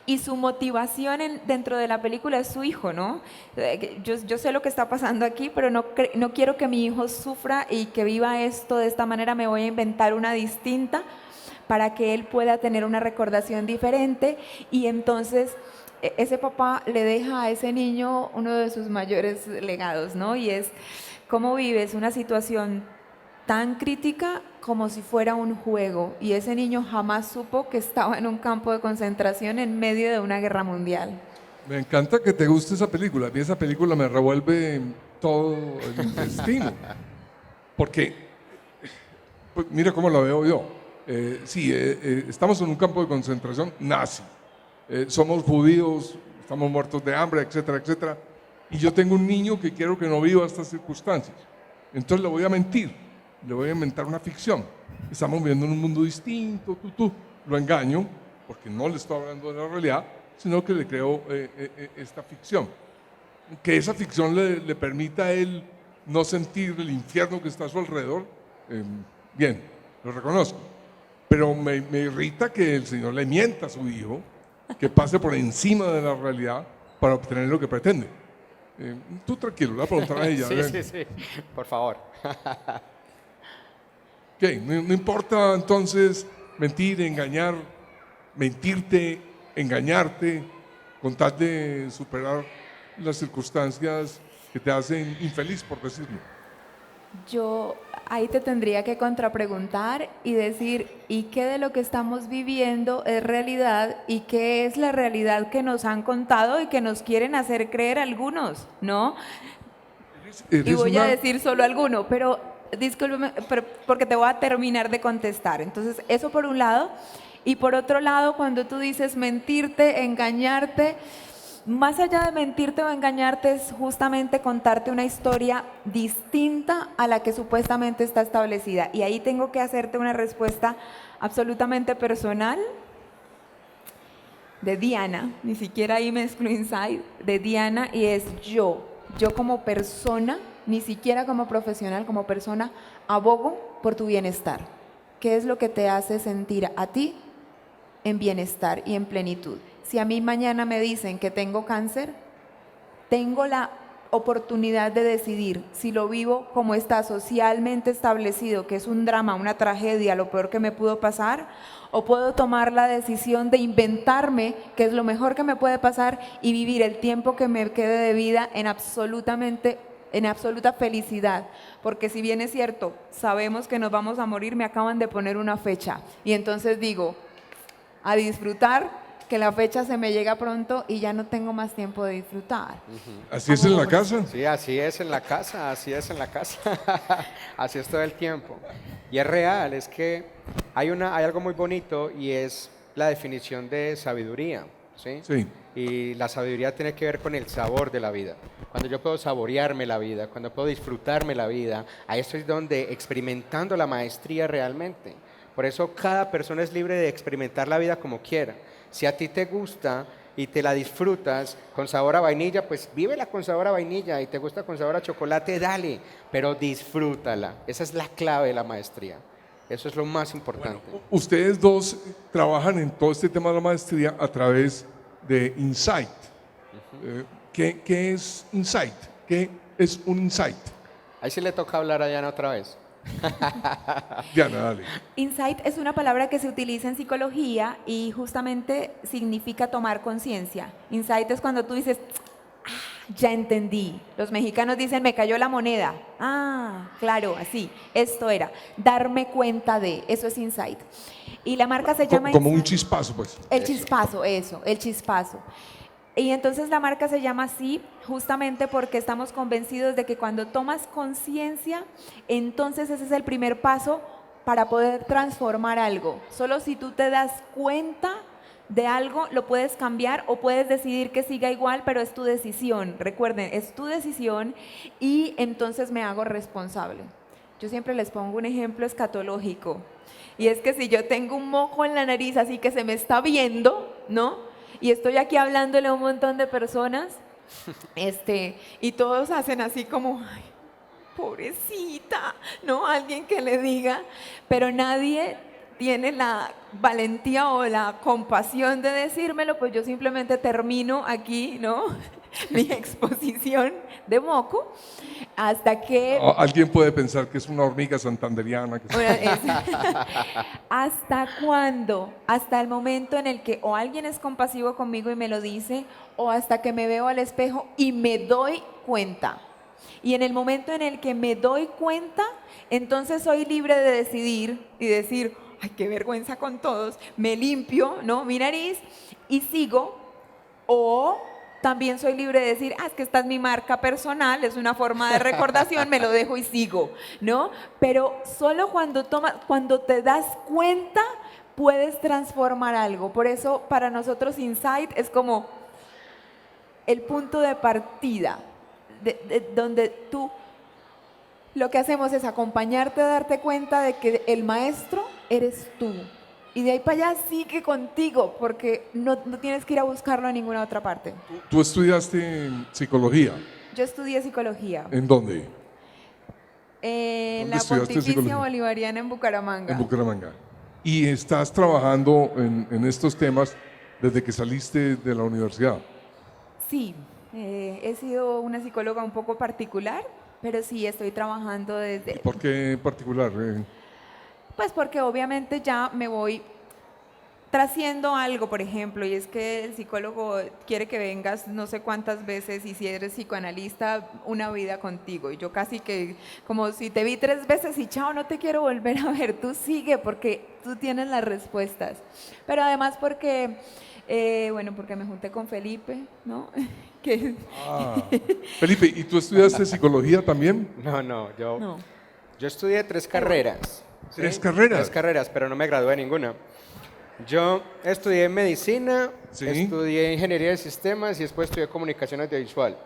Y su motivación dentro de la película es su hijo, ¿no? Yo sé lo que está pasando aquí, pero no quiero que mi hijo sufra y que viva esto de esta manera. Me voy a inventar una distinta para que él pueda tener una recordación diferente. Y entonces ese papá le deja a ese niño uno de sus mayores legados, ¿no? Y es cómo vives una situación tan crítica como si fuera un juego, y ese niño jamás supo que estaba en un campo de concentración en medio de una guerra mundial. Me encanta que te guste esa película. A mí esa película me revuelve todo el intestino. Porque, pues, mira cómo la veo yo. Estamos en un campo de concentración nazi. Somos judíos, estamos muertos de hambre, etcétera, etcétera. Y yo tengo un niño que quiero que no viva estas circunstancias. Entonces le voy a mentir. Le voy a inventar una ficción. Estamos viviendo en un mundo distinto, lo engaño, porque no le estoy hablando de la realidad, sino que le creo esta ficción. Que esa ficción le permita a él no sentir el infierno que está a su alrededor. Bien, lo reconozco. Pero me irrita que el Señor le mienta a su hijo, que pase por encima de la realidad para obtener lo que pretende. Tú tranquilo, le voy a preguntar a ella. Sí, por favor. Okay, no importa entonces mentir, engañar, mentirte, engañarte, con tal de superar las circunstancias que te hacen infeliz, por decirlo. Yo ahí te tendría que contrapreguntar y decir, ¿y qué de lo que estamos viviendo es realidad y qué es la realidad que nos han contado y que nos quieren hacer creer algunos, ¿no? Y voy a decir solo alguno, pero discúlpeme, porque te voy a terminar de contestar. Entonces, eso por un lado. Y por otro lado, cuando tú dices mentirte, engañarte, más allá de mentirte o engañarte es justamente contarte una historia distinta a la que supuestamente está establecida. Y ahí tengo que hacerte una respuesta absolutamente personal de Diana, ni siquiera ahí mezclo inside, de Diana, y es yo como persona, ni siquiera como profesional, como persona, abogo por tu bienestar. ¿Qué es lo que te hace sentir a ti en bienestar y en plenitud? Si a mí mañana me dicen que tengo cáncer, tengo la oportunidad de decidir si lo vivo como está socialmente establecido, que es un drama, una tragedia, lo peor que me pudo pasar, o puedo tomar la decisión de inventarme que es lo mejor que me puede pasar y vivir el tiempo que me quede de vida en absoluta felicidad. Porque si bien es cierto, sabemos que nos vamos a morir, me acaban de poner una fecha y entonces digo, a disfrutar, que la fecha se me llega pronto y ya no tengo más tiempo de disfrutar. ¿Así es en la casa? Sí, así es en la casa, así es en la casa. Así es todo el tiempo. Y es real, es que hay algo muy bonito y es la definición de sabiduría, ¿sí? Sí. Y la sabiduría tiene que ver con el sabor de la vida. Cuando yo puedo saborearme la vida, cuando puedo disfrutarme la vida, ahí estoy donde experimentando la maestría realmente. Por eso cada persona es libre de experimentar la vida como quiera. Si a ti te gusta y te la disfrutas con sabor a vainilla, pues vívela con sabor a vainilla, y te gusta con sabor a chocolate, dale, pero disfrútala. Esa es la clave de la maestría. Eso es lo más importante. Ustedes dos trabajan en todo este tema de la maestría a través de Insight. ¿Qué es Insight? ¿Qué es un Insight? Ahí sí le toca hablar a Diana otra vez. Diana, dale. Insight es una palabra que se utiliza en psicología y justamente significa tomar conciencia. Insight es cuando tú dices, "Ah, ya entendí". Los mexicanos dicen, me cayó la moneda. Ah, claro, así, esto era. Darme cuenta de, eso es Insight. Y la marca se llama Como un Insight. chispazo, pues. El chispazo, eso, el chispazo. Y entonces la marca se llama así justamente porque estamos convencidos de que cuando tomas conciencia, entonces ese es el primer paso para poder transformar algo. Solo si tú te das cuenta de algo, lo puedes cambiar o puedes decidir que siga igual, pero es tu decisión. Recuerden, es tu decisión y entonces me hago responsable. Yo siempre les pongo un ejemplo escatológico. Y es que si yo tengo un moco en la nariz así que se me está viendo, ¿no? Y estoy aquí hablándole a un montón de personas, y todos hacen así como, ay, pobrecita, ¿no? Alguien que le diga, pero nadie tiene la valentía o la compasión de decírmelo, pues yo simplemente termino aquí, ¿no? Mi exposición de moco, hasta que... Alguien puede pensar que es una hormiga santanderiana. ¿Hasta cuándo? Hasta el momento en el que o alguien es compasivo conmigo y me lo dice, o hasta que me veo al espejo y me doy cuenta. Y en el momento en el que me doy cuenta, entonces soy libre de decidir y decir, ay, qué vergüenza con todos, me limpio, ¿no? Mi nariz y sigo, o también soy libre de decir, es que esta es mi marca personal, es una forma de recordación, me lo dejo y sigo, ¿no? Pero solo cuando te das cuenta, puedes transformar algo. Por eso, para nosotros, Insight es como el punto de partida, donde tú, lo que hacemos es acompañarte a darte cuenta de que el maestro eres tú. Y de ahí para allá sigue contigo, porque no tienes que ir a buscarlo a ninguna otra parte. ¿Tú estudiaste psicología? Yo estudié psicología. ¿En dónde? En ¿Dónde la estudiaste Pontificia psicología? Bolivariana en Bucaramanga. En Bucaramanga. ¿Y estás trabajando en estos temas desde que saliste de la universidad? Sí, he sido una psicóloga un poco particular, pero sí estoy trabajando desde... ¿Por qué en particular? Pues porque obviamente ya me voy trasciendo algo, por ejemplo, y es que el psicólogo quiere que vengas no sé cuántas veces y si eres psicoanalista, una vida contigo. Y yo casi que, como si te vi 3 veces y chao, no te quiero volver a ver, tú sigue porque tú tienes las respuestas. Pero además porque, porque me junté con Felipe, ¿no? Felipe, ¿y tú estudiaste psicología también? No, yo estudié 3 carreras. ¿sí? ¿3 carreras? 3 carreras, pero no me gradué de ninguna. Yo estudié medicina, ¿Sí? estudié ingeniería de sistemas y después estudié comunicación audiovisual.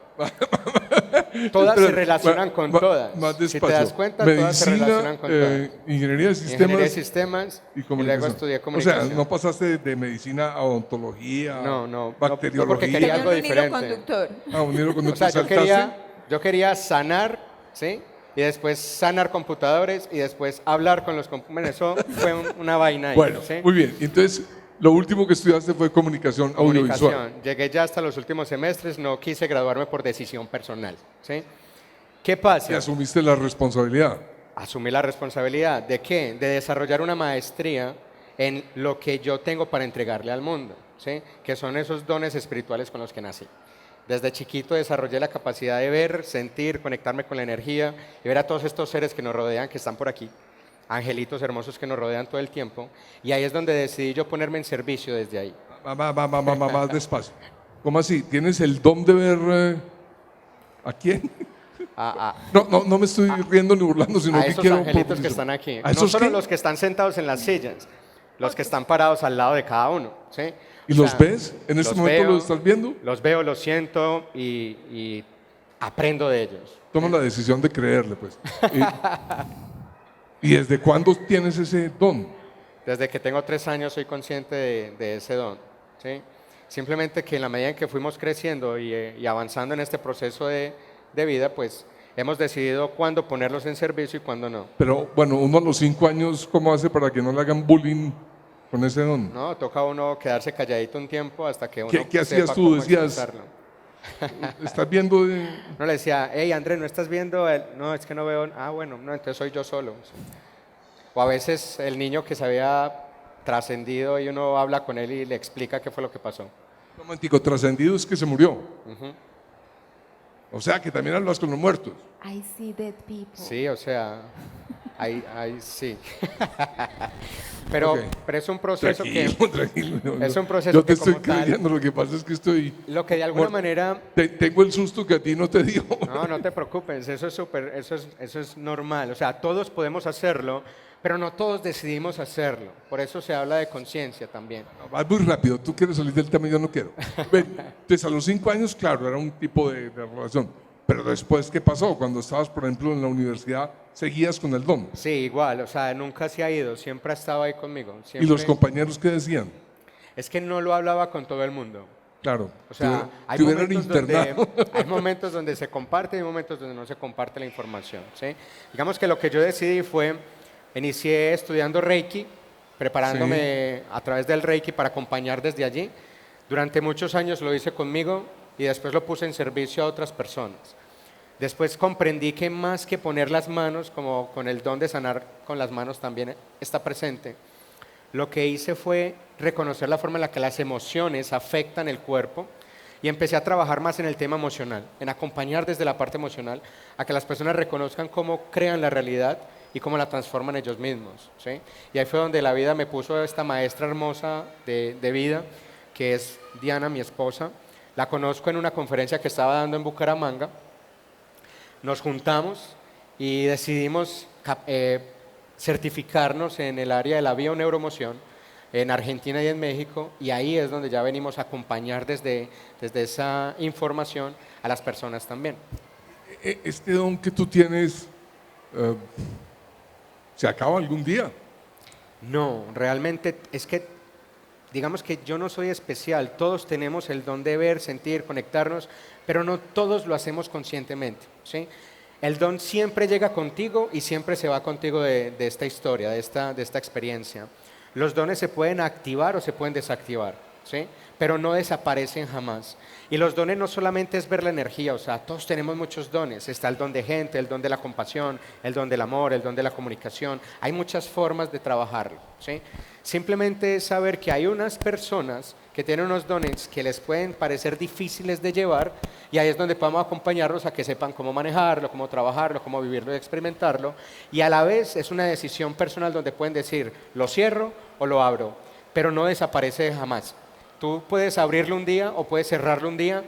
Todas se relacionan con todas. Más despacio. Si te das cuenta, medicina, todas se relacionan con todas. Ingeniería de sistemas, Ingeniería de sistemas y luego comunicación. estudié O comunicación. sea, no pasaste de medicina a odontología, No, bacteriología. porque quería algo Tenía un hilo diferente. conductor. Un hilo O conductor. sea, ¿Saltaste? yo quería sanar, ¿sí? Y después sanar computadores y después hablar con los computadores. Eso fue una vaina ahí, Bueno, ¿sí? muy bien. Entonces, lo último que estudiaste fue comunicación audiovisual. Comunicación. Llegué ya hasta los últimos semestres, no quise graduarme por decisión personal, ¿sí? ¿Qué pasa? Y asumiste la responsabilidad. Asumí la responsabilidad. ¿De qué? De desarrollar una maestría en lo que yo tengo para entregarle al mundo, ¿sí? Que son esos dones espirituales con los que nací. Desde chiquito desarrollé la capacidad de ver, sentir, conectarme con la energía y ver a todos estos seres que nos rodean, que están por aquí, angelitos hermosos que nos rodean todo el tiempo. Y ahí es donde decidí yo ponerme en servicio desde ahí. Más despacio. ¿Cómo así? ¿Tienes el don de ver a quién? No me estoy riendo ni burlando, sino A que esos quiero angelitos que están aquí. ¿A No esos solo qué? los que están sentados en las sillas, los que están parados al lado de cada uno, ¿sí? ¿Y O los sea, ves? ¿En este los momento veo, los estás viendo? Los veo, los siento y aprendo de ellos. Toma la decisión de creerle, pues. ¿Y desde cuándo tienes ese don? Desde que tengo 3 años soy consciente de ese don, ¿sí? Simplemente que en la medida en que fuimos creciendo y avanzando en este proceso de vida, pues hemos decidido cuándo ponerlos en servicio y cuándo no. Pero bueno, uno a los 5 años, ¿cómo hace para que no le hagan bullying con ese don? No, toca a uno quedarse calladito un tiempo hasta que uno ¿Qué hacías sepa tú? cómo Decías, expresarlo. ¿estás viendo? No le decía, hey Andrés, ¿no estás viendo? No, es que no veo. Ah, bueno, no, entonces soy yo solo. O a veces el niño que se había trascendido y uno habla con él y le explica qué fue lo que pasó. Romántico, trascendido es que se murió. O sea, que también hablas con los muertos. I see dead people. Sí, o sea, ahí sí. pero, Ok. pero es un proceso Tranquilo, tranquilo. no, es un proceso Yo te que como estoy tal- creyendo, lo que pasa es que estoy... lo que de alguna muerto. manera. Tengo el susto que a ti no te dio. No te preocupes, eso es súper, eso es normal. O sea, todos podemos hacerlo, pero no todos decidimos hacerlo. Por eso se habla de conciencia también. Vas muy rápido, tú quieres salir del tema y yo no quiero. Ven, entonces a los 5 años, claro, era un tipo de relación. Pero después, ¿qué pasó? Cuando estabas, por ejemplo, en la universidad, ¿seguías con el don? Sí, igual, o sea, nunca se ha ido, siempre ha estado ahí conmigo. ¿Y los Siempre. compañeros qué decían? Es que no lo hablaba con todo el mundo. Claro, O sea, te hubieran internado. hay momentos donde se comparte y hay momentos donde no se comparte la información. ¿Sí? Digamos que lo que yo decidí fue, inicié estudiando Reiki, preparándome a través del Reiki para acompañar desde allí. Durante muchos años lo hice conmigo y después lo puse en servicio a otras personas. Después comprendí que más que poner las manos, como con el don de sanar con las manos también está presente, lo que hice fue reconocer la forma en la que las emociones afectan el cuerpo y empecé a trabajar más en el tema emocional, en acompañar desde la parte emocional a que las personas reconozcan cómo crean la realidad y cómo la transforman ellos mismos. ¿Sí? Y ahí fue donde la vida me puso esta maestra hermosa de vida, que es Diana, mi esposa. La conozco en una conferencia que estaba dando en Bucaramanga. Nos juntamos y decidimos certificarnos en el área de la bioneuromoción en Argentina y en México, y ahí es donde ya venimos a acompañar desde esa información a las personas también. Este don que tú tienes, ¿se acaba algún día? No, realmente es que, digamos que yo no soy especial, todos tenemos el don de ver, sentir, conectarnos, pero no todos lo hacemos conscientemente, ¿sí? El don siempre llega contigo y siempre se va contigo de esta historia, de esta experiencia. Los dones se pueden activar o se pueden desactivar, ¿sí? Pero no desaparecen jamás. Y los dones no solamente es ver la energía, o sea, todos tenemos muchos dones. Está el don de gente, el don de la compasión, el don del amor, el don de la comunicación. Hay muchas formas de trabajarlo, ¿sí? Simplemente es saber que hay unas personas que tienen unos dones que les pueden parecer difíciles de llevar, y ahí es donde podemos acompañarlos a que sepan cómo manejarlo, cómo trabajarlo, cómo vivirlo y experimentarlo. Y a la vez es una decisión personal donde pueden decir, lo cierro o lo abro, pero no desaparece jamás. Tú puedes abrirlo un día o puedes cerrarlo un día.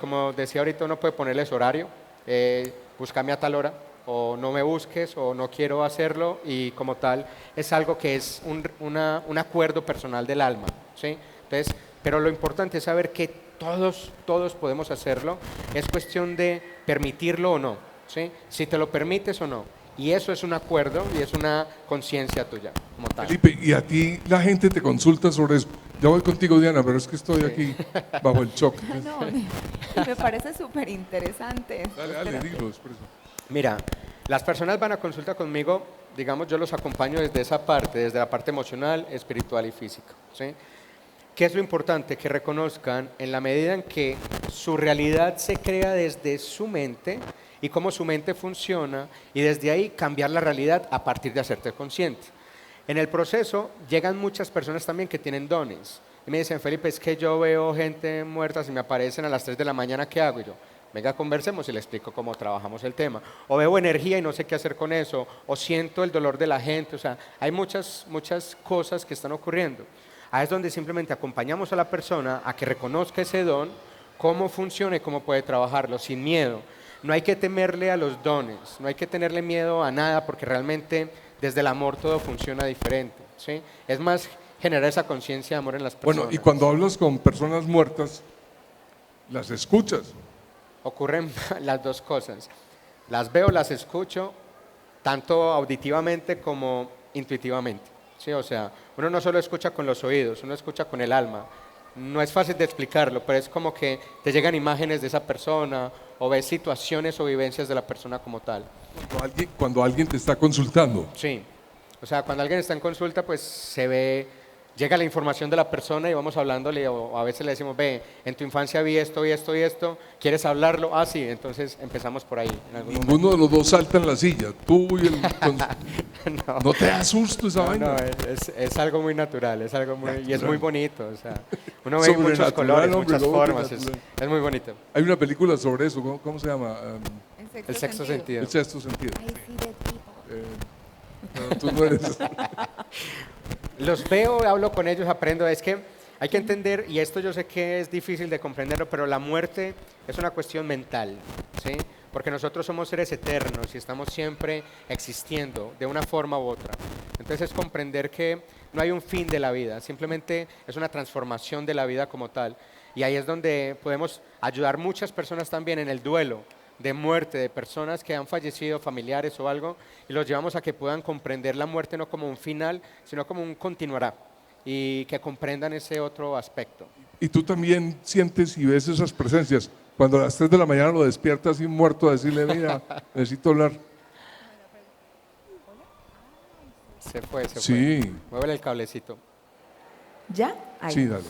Como decía ahorita, uno puede ponerles horario, búscame a tal hora, o no me busques, o no quiero hacerlo, y como tal es algo que es un acuerdo personal del alma, ¿sí? Entonces, pero lo importante es saber que todos podemos hacerlo, es cuestión de permitirlo o no, ¿sí? Si te lo permites o no, y eso es un acuerdo y es una conciencia tuya como tal. Felipe, y a ti la gente te consulta sobre eso. Ya voy contigo, Diana, pero es que estoy aquí bajo el shock. No, me parece súper interesante. Dale, dilo, expresa. Mira, las personas van a consulta conmigo, digamos, yo los acompaño desde esa parte, desde la parte emocional, espiritual y física, ¿sí? ¿Qué es lo importante? Que reconozcan en la medida en que su realidad se crea desde su mente y cómo su mente funciona, y desde ahí cambiar la realidad a partir de hacerte consciente. En el proceso llegan muchas personas también que tienen dones y me dicen, Felipe, es que yo veo gente muerta, si me aparecen a las 3 de la mañana, ¿qué hago? Y yo, venga, conversemos y le explico cómo trabajamos el tema. O veo energía y no sé qué hacer con eso, o siento el dolor de la gente, o sea, hay muchas cosas que están ocurriendo. Ahí es donde simplemente acompañamos a la persona a que reconozca ese don, cómo funciona y cómo puede trabajarlo, sin miedo. No hay que temerle a los dones, no hay que tenerle miedo a nada, porque realmente desde el amor todo funciona diferente, ¿sí? Es más generar esa conciencia de amor en las personas. Bueno, y cuando hablas con personas muertas, las escuchas. Ocurren las dos cosas. Las veo, las escucho, tanto auditivamente como intuitivamente, ¿sí? O sea, uno no solo escucha con los oídos, uno escucha con el alma. no es fácil de explicarlo, pero es como que te llegan imágenes de esa persona o ves situaciones o vivencias de la persona como tal. Cuando alguien te está consultando. Sí, o sea, cuando alguien está en consulta, pues se ve, llega la información de la persona y vamos hablándole o a veces le decimos, ve, en tu infancia vi esto y esto y esto, ¿quieres hablarlo? Ah, sí, entonces empezamos por ahí. Ninguno de los dos salta en la silla, tú y el... No. ¿No te da susto esa vaina? No, es algo muy natural, es algo muy, y es muy bonito, o sea, uno ve muchos colores, muchas formas, es muy bonito. Hay una película sobre eso, ¿cómo se llama? El sexto sentido. El sexto sentido. Ay, sí, de tipo. No, tú no eres... Los veo, hablo con ellos, aprendo. Es que hay que entender, y esto yo sé que es difícil de comprenderlo, pero la muerte es una cuestión mental, ¿sí? Porque nosotros somos seres eternos y estamos siempre existiendo de una forma u otra. Entonces es comprender que no hay un fin de la vida, simplemente es una transformación de la vida como tal. Y ahí es donde podemos ayudar muchas personas también en el duelo de muerte, de personas que han fallecido, familiares o algo, y los llevamos a que puedan comprender la muerte no como un final, sino como un continuará, y que comprendan ese otro aspecto. Y tú también sientes y ves esas presencias. Cuando a las 3 de la mañana lo despiertas y muerto a decirle, mira, necesito hablar. Se fue. Sí. Muévele el cablecito. ¿Ya? Ahí. Sí, dale.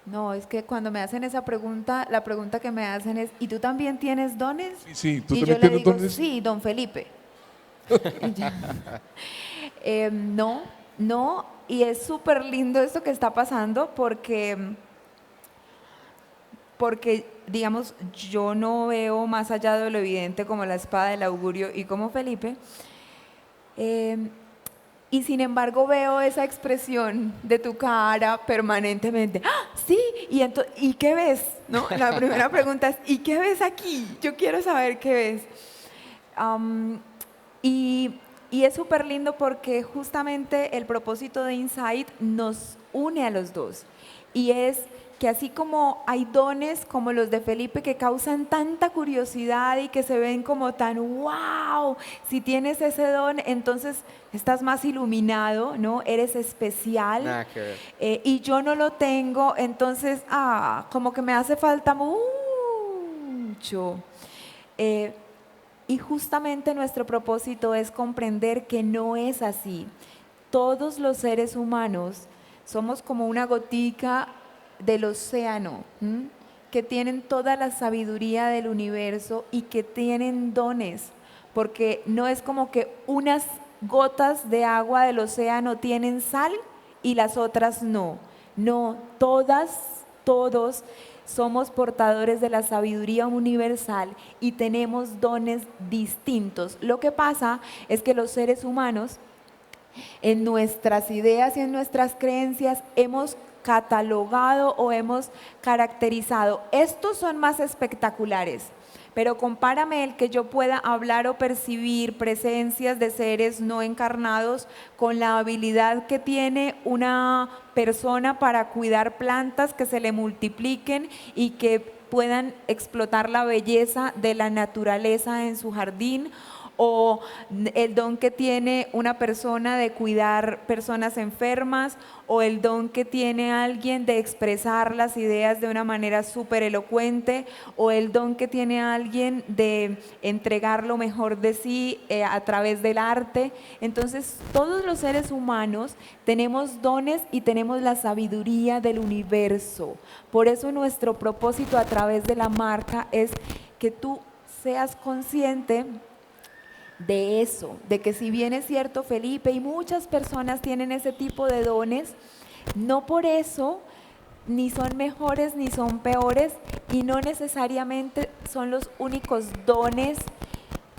No, es que cuando me hacen esa pregunta, la pregunta que me hacen es, ¿y tú también tienes dones? Sí, ¿tú y también yo le tienes digo, dones? sí, don Felipe. No, y es súper lindo esto que está pasando porque, digamos, yo no veo más allá de lo evidente como la espada del augurio y como Felipe. Y sin embargo veo esa expresión de tu cara permanentemente. ¡Ah, sí! ¿Y qué ves? ¿No? La primera pregunta es, ¿y qué ves aquí? Yo quiero saber qué ves. Y es súper lindo porque justamente el propósito de Insight nos une a los dos. Y es que así como hay dones como los de Felipe que causan tanta curiosidad y que se ven como tan wow, si tienes ese don, entonces estás más iluminado, ¿no? Eres especial. Nada que ver. Y yo no lo tengo, entonces, como que me hace falta mucho. Y justamente nuestro propósito es comprender que no es así. Todos los seres humanos somos como una gotica del océano, que tienen toda la sabiduría del universo y que tienen dones, porque no es como que unas gotas de agua del océano tienen sal y las otras no. No, todos somos portadores de la sabiduría universal y tenemos dones distintos. Lo que pasa es que los seres humanos, en nuestras ideas y en nuestras creencias, hemos catalogado o hemos caracterizado. Estos son más espectaculares, pero compárame el que yo pueda hablar o percibir presencias de seres no encarnados con la habilidad que tiene una persona para cuidar plantas que se le multipliquen y que puedan explotar la belleza de la naturaleza en su jardín, o el don que tiene una persona de cuidar personas enfermas, o el don que tiene alguien de expresar las ideas de una manera súper elocuente, o el don que tiene alguien de entregar lo mejor de sí a través del arte. Entonces, todos los seres humanos tenemos dones y tenemos la sabiduría del universo. Por eso nuestro propósito a través de la marca es que tú seas consciente de eso, de que si bien es cierto Felipe y muchas personas tienen ese tipo de dones, no por eso ni son mejores ni son peores y no necesariamente son los únicos dones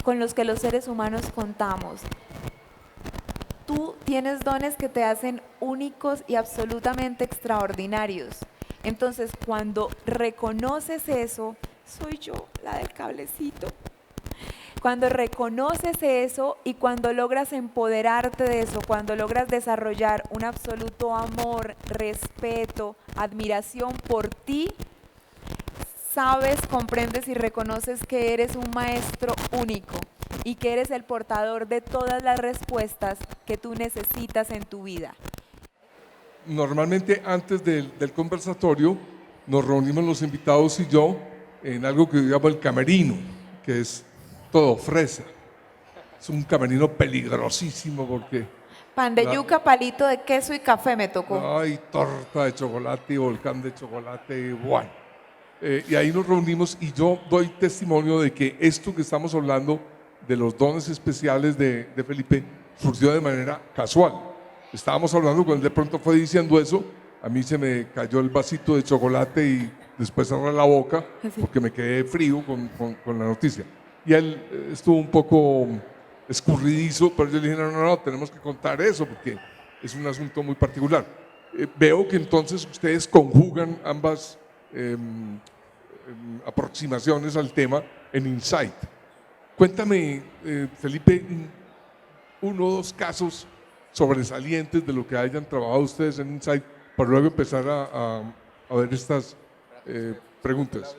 con los que los seres humanos contamos. Tú tienes dones que te hacen únicos y absolutamente extraordinarios. Entonces, cuando reconoces eso, soy yo, la del cablecito. Cuando reconoces eso y cuando logras empoderarte de eso, cuando logras desarrollar un absoluto amor, respeto, admiración por ti, sabes, comprendes y reconoces que eres un maestro único y que eres el portador de todas las respuestas que tú necesitas en tu vida. normalmente antes del conversatorio nos reunimos los invitados y yo en algo que llamo el camerino, que es todo fresa. Es un camerino peligrosísimo porque Pan de La- yuca, palito de queso y café me tocó. hay torta de chocolate y volcán de chocolate, y bueno. Y ahí nos reunimos y yo doy testimonio de que esto que estamos hablando de los dones especiales de Felipe surgió de manera casual. Estábamos hablando cuando él de pronto fue diciendo eso, a mí se me cayó el vasito de chocolate y después cerré la boca porque me quedé frío con la noticia. Y él estuvo un poco escurridizo, pero yo le dije, no, tenemos que contar eso porque es un asunto muy particular. Veo que entonces ustedes conjugan ambas aproximaciones al tema en Insight. Cuéntame, Felipe, uno o dos casos sobresalientes de lo que hayan trabajado ustedes en Insight para luego empezar a ver estas preguntas.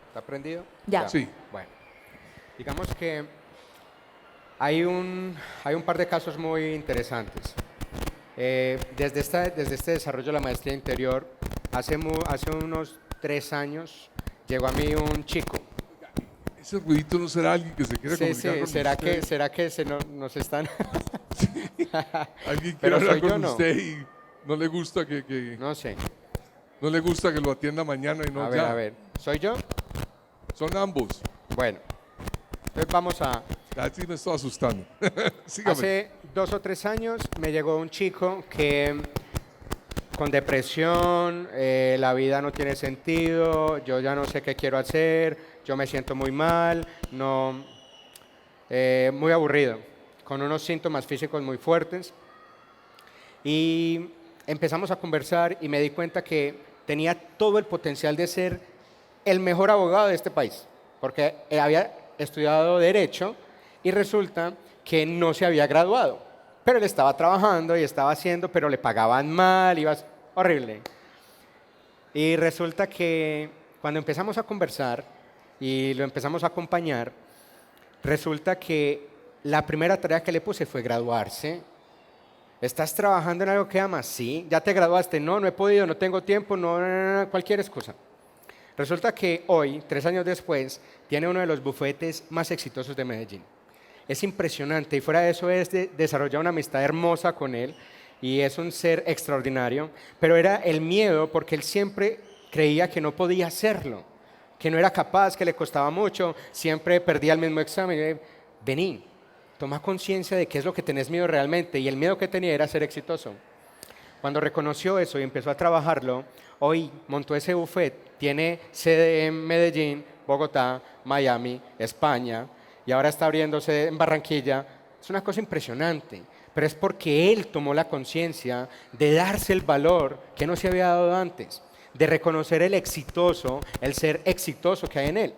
¿Está prendido? Ya. Sí. Bueno, digamos que hay un par de casos muy interesantes. Desde este desarrollo de la maestría interior, hace unos 3 años, llegó a mí un chico. Ese ruidito no será alguien que se quiere Sí, comunicar con usted. ¿será que nos están...? Alguien quiere Pero hablar soy yo, con no. usted y no le gusta que No sé. no le gusta que lo atienda mañana y no ya. A ver, ¿soy yo? Son ambos. Bueno, entonces vamos a... Así me estoy asustando. Sígame. Hace 2 o 3 años me llegó un chico que con depresión, la vida no tiene sentido, yo ya no sé qué quiero hacer, yo me siento muy mal, muy aburrido, con unos síntomas físicos muy fuertes. Y empezamos a conversar y me di cuenta que tenía todo el potencial de ser el mejor abogado de este país, porque había estudiado Derecho y resulta que no se había graduado, pero él estaba trabajando y estaba haciendo, pero le pagaban mal, horrible. Y resulta que cuando empezamos a conversar y lo empezamos a acompañar, resulta que la primera tarea que le puse fue graduarse. ¿Estás trabajando en algo que amas? Sí. ¿Ya te graduaste? No he podido, no tengo tiempo, no, cualquier excusa. Resulta que hoy, 3 años después, tiene uno de los bufetes más exitosos de Medellín. Es impresionante y fuera de eso desarrolla una amistad hermosa con él y es un ser extraordinario, pero era el miedo porque él siempre creía que no podía hacerlo, que no era capaz, que le costaba mucho, siempre perdía el mismo examen. Vení, toma conciencia de qué es lo que tenés miedo realmente y el miedo que tenía era ser exitoso. Cuando reconoció eso y empezó a trabajarlo, hoy montó ese buffet, tiene sede en Medellín, Bogotá, Miami, España, y ahora está abriéndose en Barranquilla. Es una cosa impresionante, pero es porque él tomó la conciencia de darse el valor que no se había dado antes, de reconocer el exitoso, el ser exitoso que hay en él.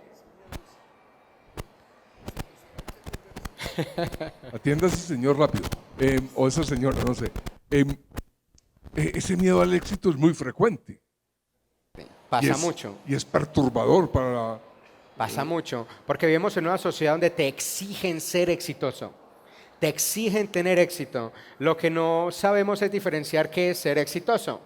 Atienda a ese señor rápido. O esa señora, no sé. Ese miedo al éxito es muy frecuente. Pasa mucho. Y es perturbador para... Pasa mucho, porque vivimos en una sociedad donde te exigen ser exitoso, te exigen tener éxito. Lo que no sabemos es diferenciar qué es ser exitoso,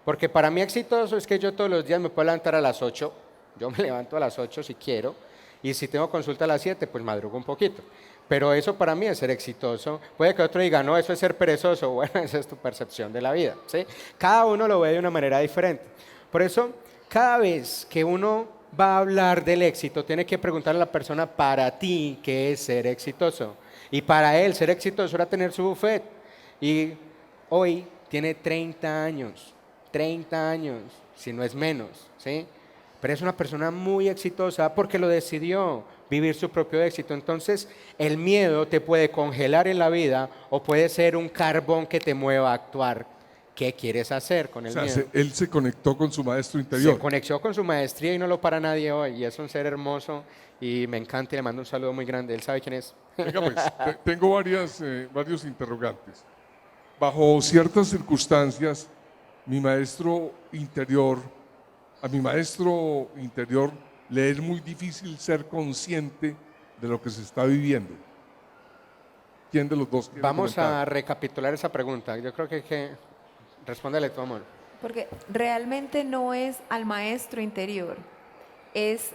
porque para mí exitoso es que yo todos los días me puedo levantar a las 8, yo me levanto a las 8 si quiero, y si tengo consulta a las 7, pues madrugo un poquito. Pero eso para mí es ser exitoso. Puede que otro diga, no, eso es ser perezoso. Bueno, esa es tu percepción de la vida, ¿sí? Cada uno lo ve de una manera diferente. Por eso, cada vez que uno va a hablar del éxito, tiene que preguntarle a la persona, para ti, ¿qué es ser exitoso? Y para él, ser exitoso era tener su buffet. Y hoy tiene 30 años, si no es menos, ¿sí? Pero es una persona muy exitosa porque lo decidió, vivir su propio éxito. Entonces, el miedo te puede congelar en la vida o puede ser un carbón que te mueva a actuar. ¿Qué quieres hacer con el miedo? Él se conectó con su maestro interior. Se conectó con su maestría y no lo para nadie hoy. Y es un ser hermoso y me encanta y le mando un saludo muy grande. Él sabe quién es. Venga, pues, tengo varios interrogantes. Bajo ciertas circunstancias, a mi maestro interior le es muy difícil ser consciente de lo que se está viviendo. ¿Quién de los dos quiere Vamos comentar? a recapitular esa pregunta. Yo creo que Respóndele tu amor. Porque realmente no es al maestro interior, es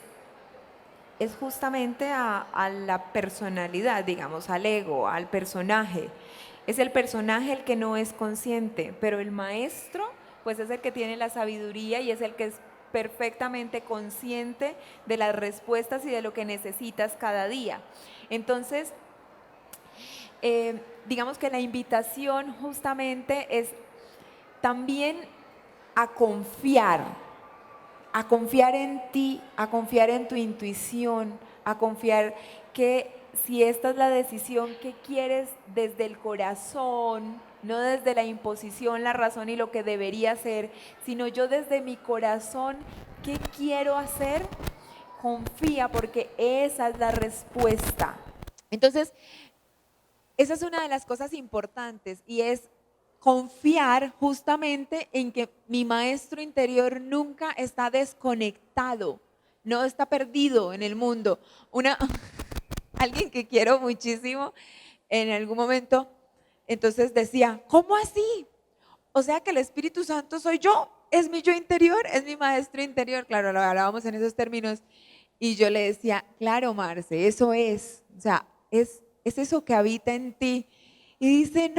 justamente a la personalidad, digamos, al ego, al personaje. Es el personaje el que no es consciente, pero el maestro pues es el que tiene la sabiduría y es el que es perfectamente consciente de las respuestas y de lo que necesitas cada día. Entonces, digamos que la invitación justamente es también a confiar en ti, a confiar en tu intuición, a confiar que si esta es la decisión que quieres desde el corazón, no desde la imposición, la razón y lo que debería hacer, sino yo desde mi corazón, ¿qué quiero hacer? Confía, porque esa es la respuesta. Entonces, esa es una de las cosas importantes y es confiar justamente en que mi maestro interior nunca está desconectado, no está perdido en el mundo. Alguien que quiero muchísimo en algún momento, entonces decía, ¿cómo así? O sea que el Espíritu Santo soy yo, es mi yo interior, es mi maestro interior. Claro, lo hablábamos en esos términos y yo le decía, claro, Marce, eso es, o sea, es eso que habita en ti. Y dice,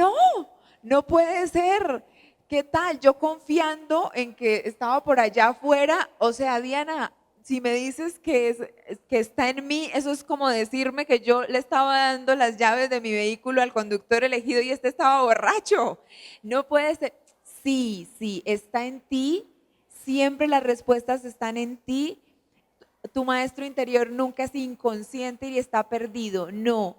no puede ser. ¿Qué tal? Yo confiando en que estaba por allá afuera, o sea, Diana, si me dices que está en mí, eso es como decirme que yo le estaba dando las llaves de mi vehículo al conductor elegido y este estaba borracho. No puede ser. Sí, está en ti, siempre las respuestas están en ti. Tu maestro interior nunca es inconsciente y está perdido, no.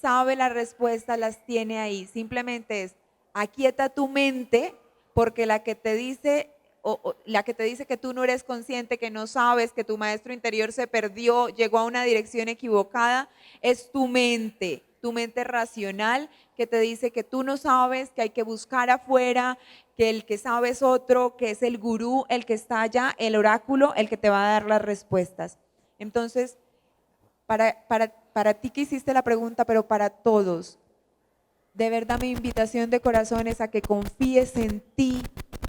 Sabe la respuesta, las tiene ahí. Simplemente es aquieta tu mente, porque la que te dice que tú no eres consciente, que no sabes, que tu maestro interior se perdió, llegó a una dirección equivocada, es tu mente racional que te dice que tú no sabes, que hay que buscar afuera, que el que sabe es otro, que es el gurú, el que está allá, el oráculo, el que te va a dar las respuestas. Entonces, para ti que hiciste la pregunta, pero para todos, de verdad mi invitación de corazón es a que confíes en ti,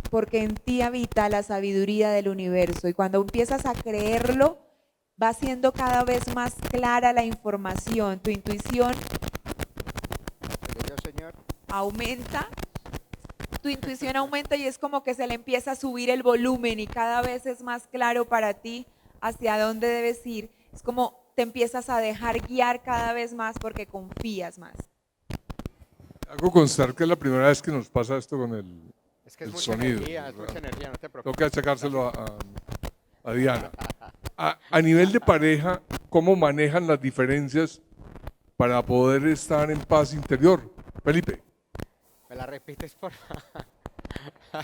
porque en ti habita la sabiduría del universo. Y cuando empiezas a creerlo, va siendo cada vez más clara la información. Tu intuición aumenta. Tu intuición aumenta y es como que se le empieza a subir el volumen y cada vez es más claro para ti hacia dónde debes ir. Es como te empiezas a dejar guiar cada vez más porque confías más. Hago constar que es la primera vez que nos pasa esto con el sonido. Es mucha energía, no te preocupes. Tengo que achacárselo a Diana. A nivel de pareja, ¿cómo manejan las diferencias para poder estar en paz interior? Felipe. ¿Me la repites, por favor?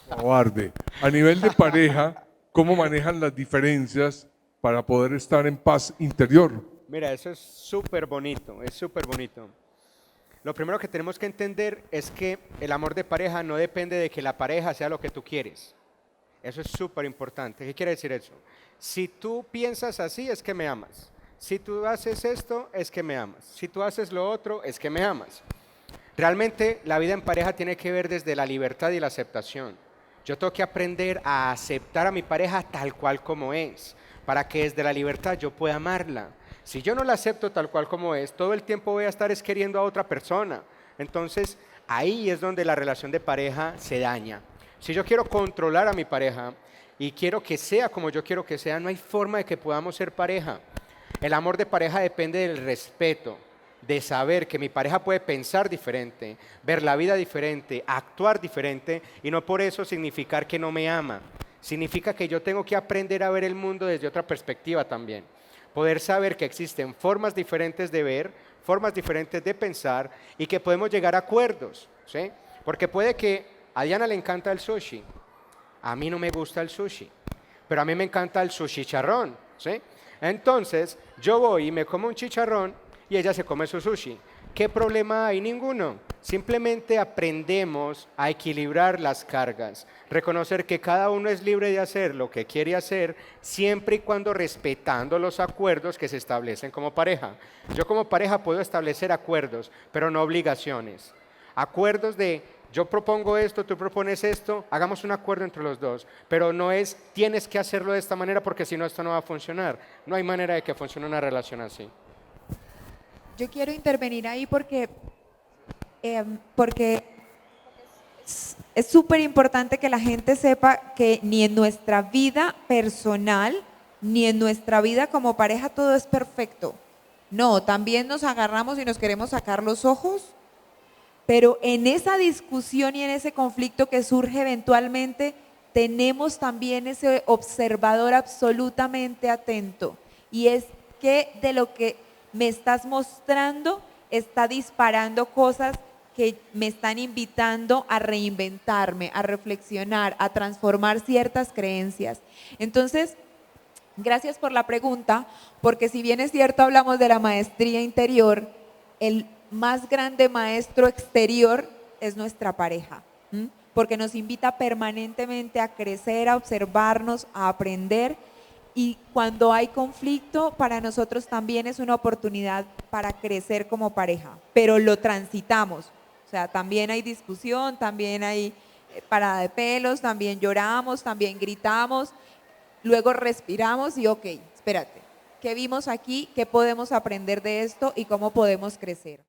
Cobarde. A nivel de pareja, ¿cómo manejan las diferencias para poder estar en paz interior? Mira, eso es súper bonito, es súper bonito. Lo primero que tenemos que entender es que el amor de pareja no depende de que la pareja sea lo que tú quieres. Eso es súper importante. ¿Qué quiere decir eso? Si tú piensas así, es que me amas. Si tú haces esto, es que me amas. Si tú haces lo otro, es que me amas. Realmente la vida en pareja tiene que ver desde la libertad y la aceptación. Yo tengo que aprender a aceptar a mi pareja tal cual como es, para que desde la libertad yo pueda amarla. Si yo no la acepto tal cual como es, todo el tiempo voy a estar queriendo a otra persona. Entonces, ahí es donde la relación de pareja se daña. Si yo quiero controlar a mi pareja y quiero que sea como yo quiero que sea, no hay forma de que podamos ser pareja. El amor de pareja depende del respeto, de saber que mi pareja puede pensar diferente, ver la vida diferente, actuar diferente, y no por eso significar que no me ama. Significa que yo tengo que aprender a ver el mundo desde otra perspectiva también. Poder saber que existen formas diferentes de ver, formas diferentes de pensar y que podemos llegar a acuerdos, ¿sí? Porque puede que a Diana le encanta el sushi, a mí no me gusta el sushi, pero a mí me encanta el sushi chicharrón, ¿sí? Entonces yo voy y me como un chicharrón y ella se come su sushi. ¿Qué problema hay? Ninguno. Simplemente aprendemos a equilibrar las cargas, reconocer que cada uno es libre de hacer lo que quiere hacer, siempre y cuando respetando los acuerdos que se establecen como pareja. Yo como pareja puedo establecer acuerdos, pero no obligaciones. Acuerdos de yo propongo esto, tú propones esto, hagamos un acuerdo entre los dos, pero no es tienes que hacerlo de esta manera porque si no esto no va a funcionar. No hay manera de que funcione una relación así. Yo quiero intervenir ahí porque es súper importante que la gente sepa que ni en nuestra vida personal, ni en nuestra vida como pareja todo es perfecto. No, también nos agarramos y nos queremos sacar los ojos, pero en esa discusión y en ese conflicto que surge eventualmente, tenemos también ese observador absolutamente atento. Y es que de lo que me estás mostrando está disparando cosas que me están invitando a reinventarme, a reflexionar, a transformar ciertas creencias. Entonces, gracias por la pregunta, porque si bien es cierto hablamos de la maestría interior, el más grande maestro exterior es nuestra pareja, porque nos invita permanentemente a crecer, a observarnos, a aprender, y cuando hay conflicto para nosotros también es una oportunidad para crecer como pareja, pero lo transitamos, o sea, también hay discusión, también hay parada de pelos, también lloramos, también gritamos, luego respiramos y ok, espérate, ¿qué vimos aquí? ¿Qué podemos aprender de esto y cómo podemos crecer?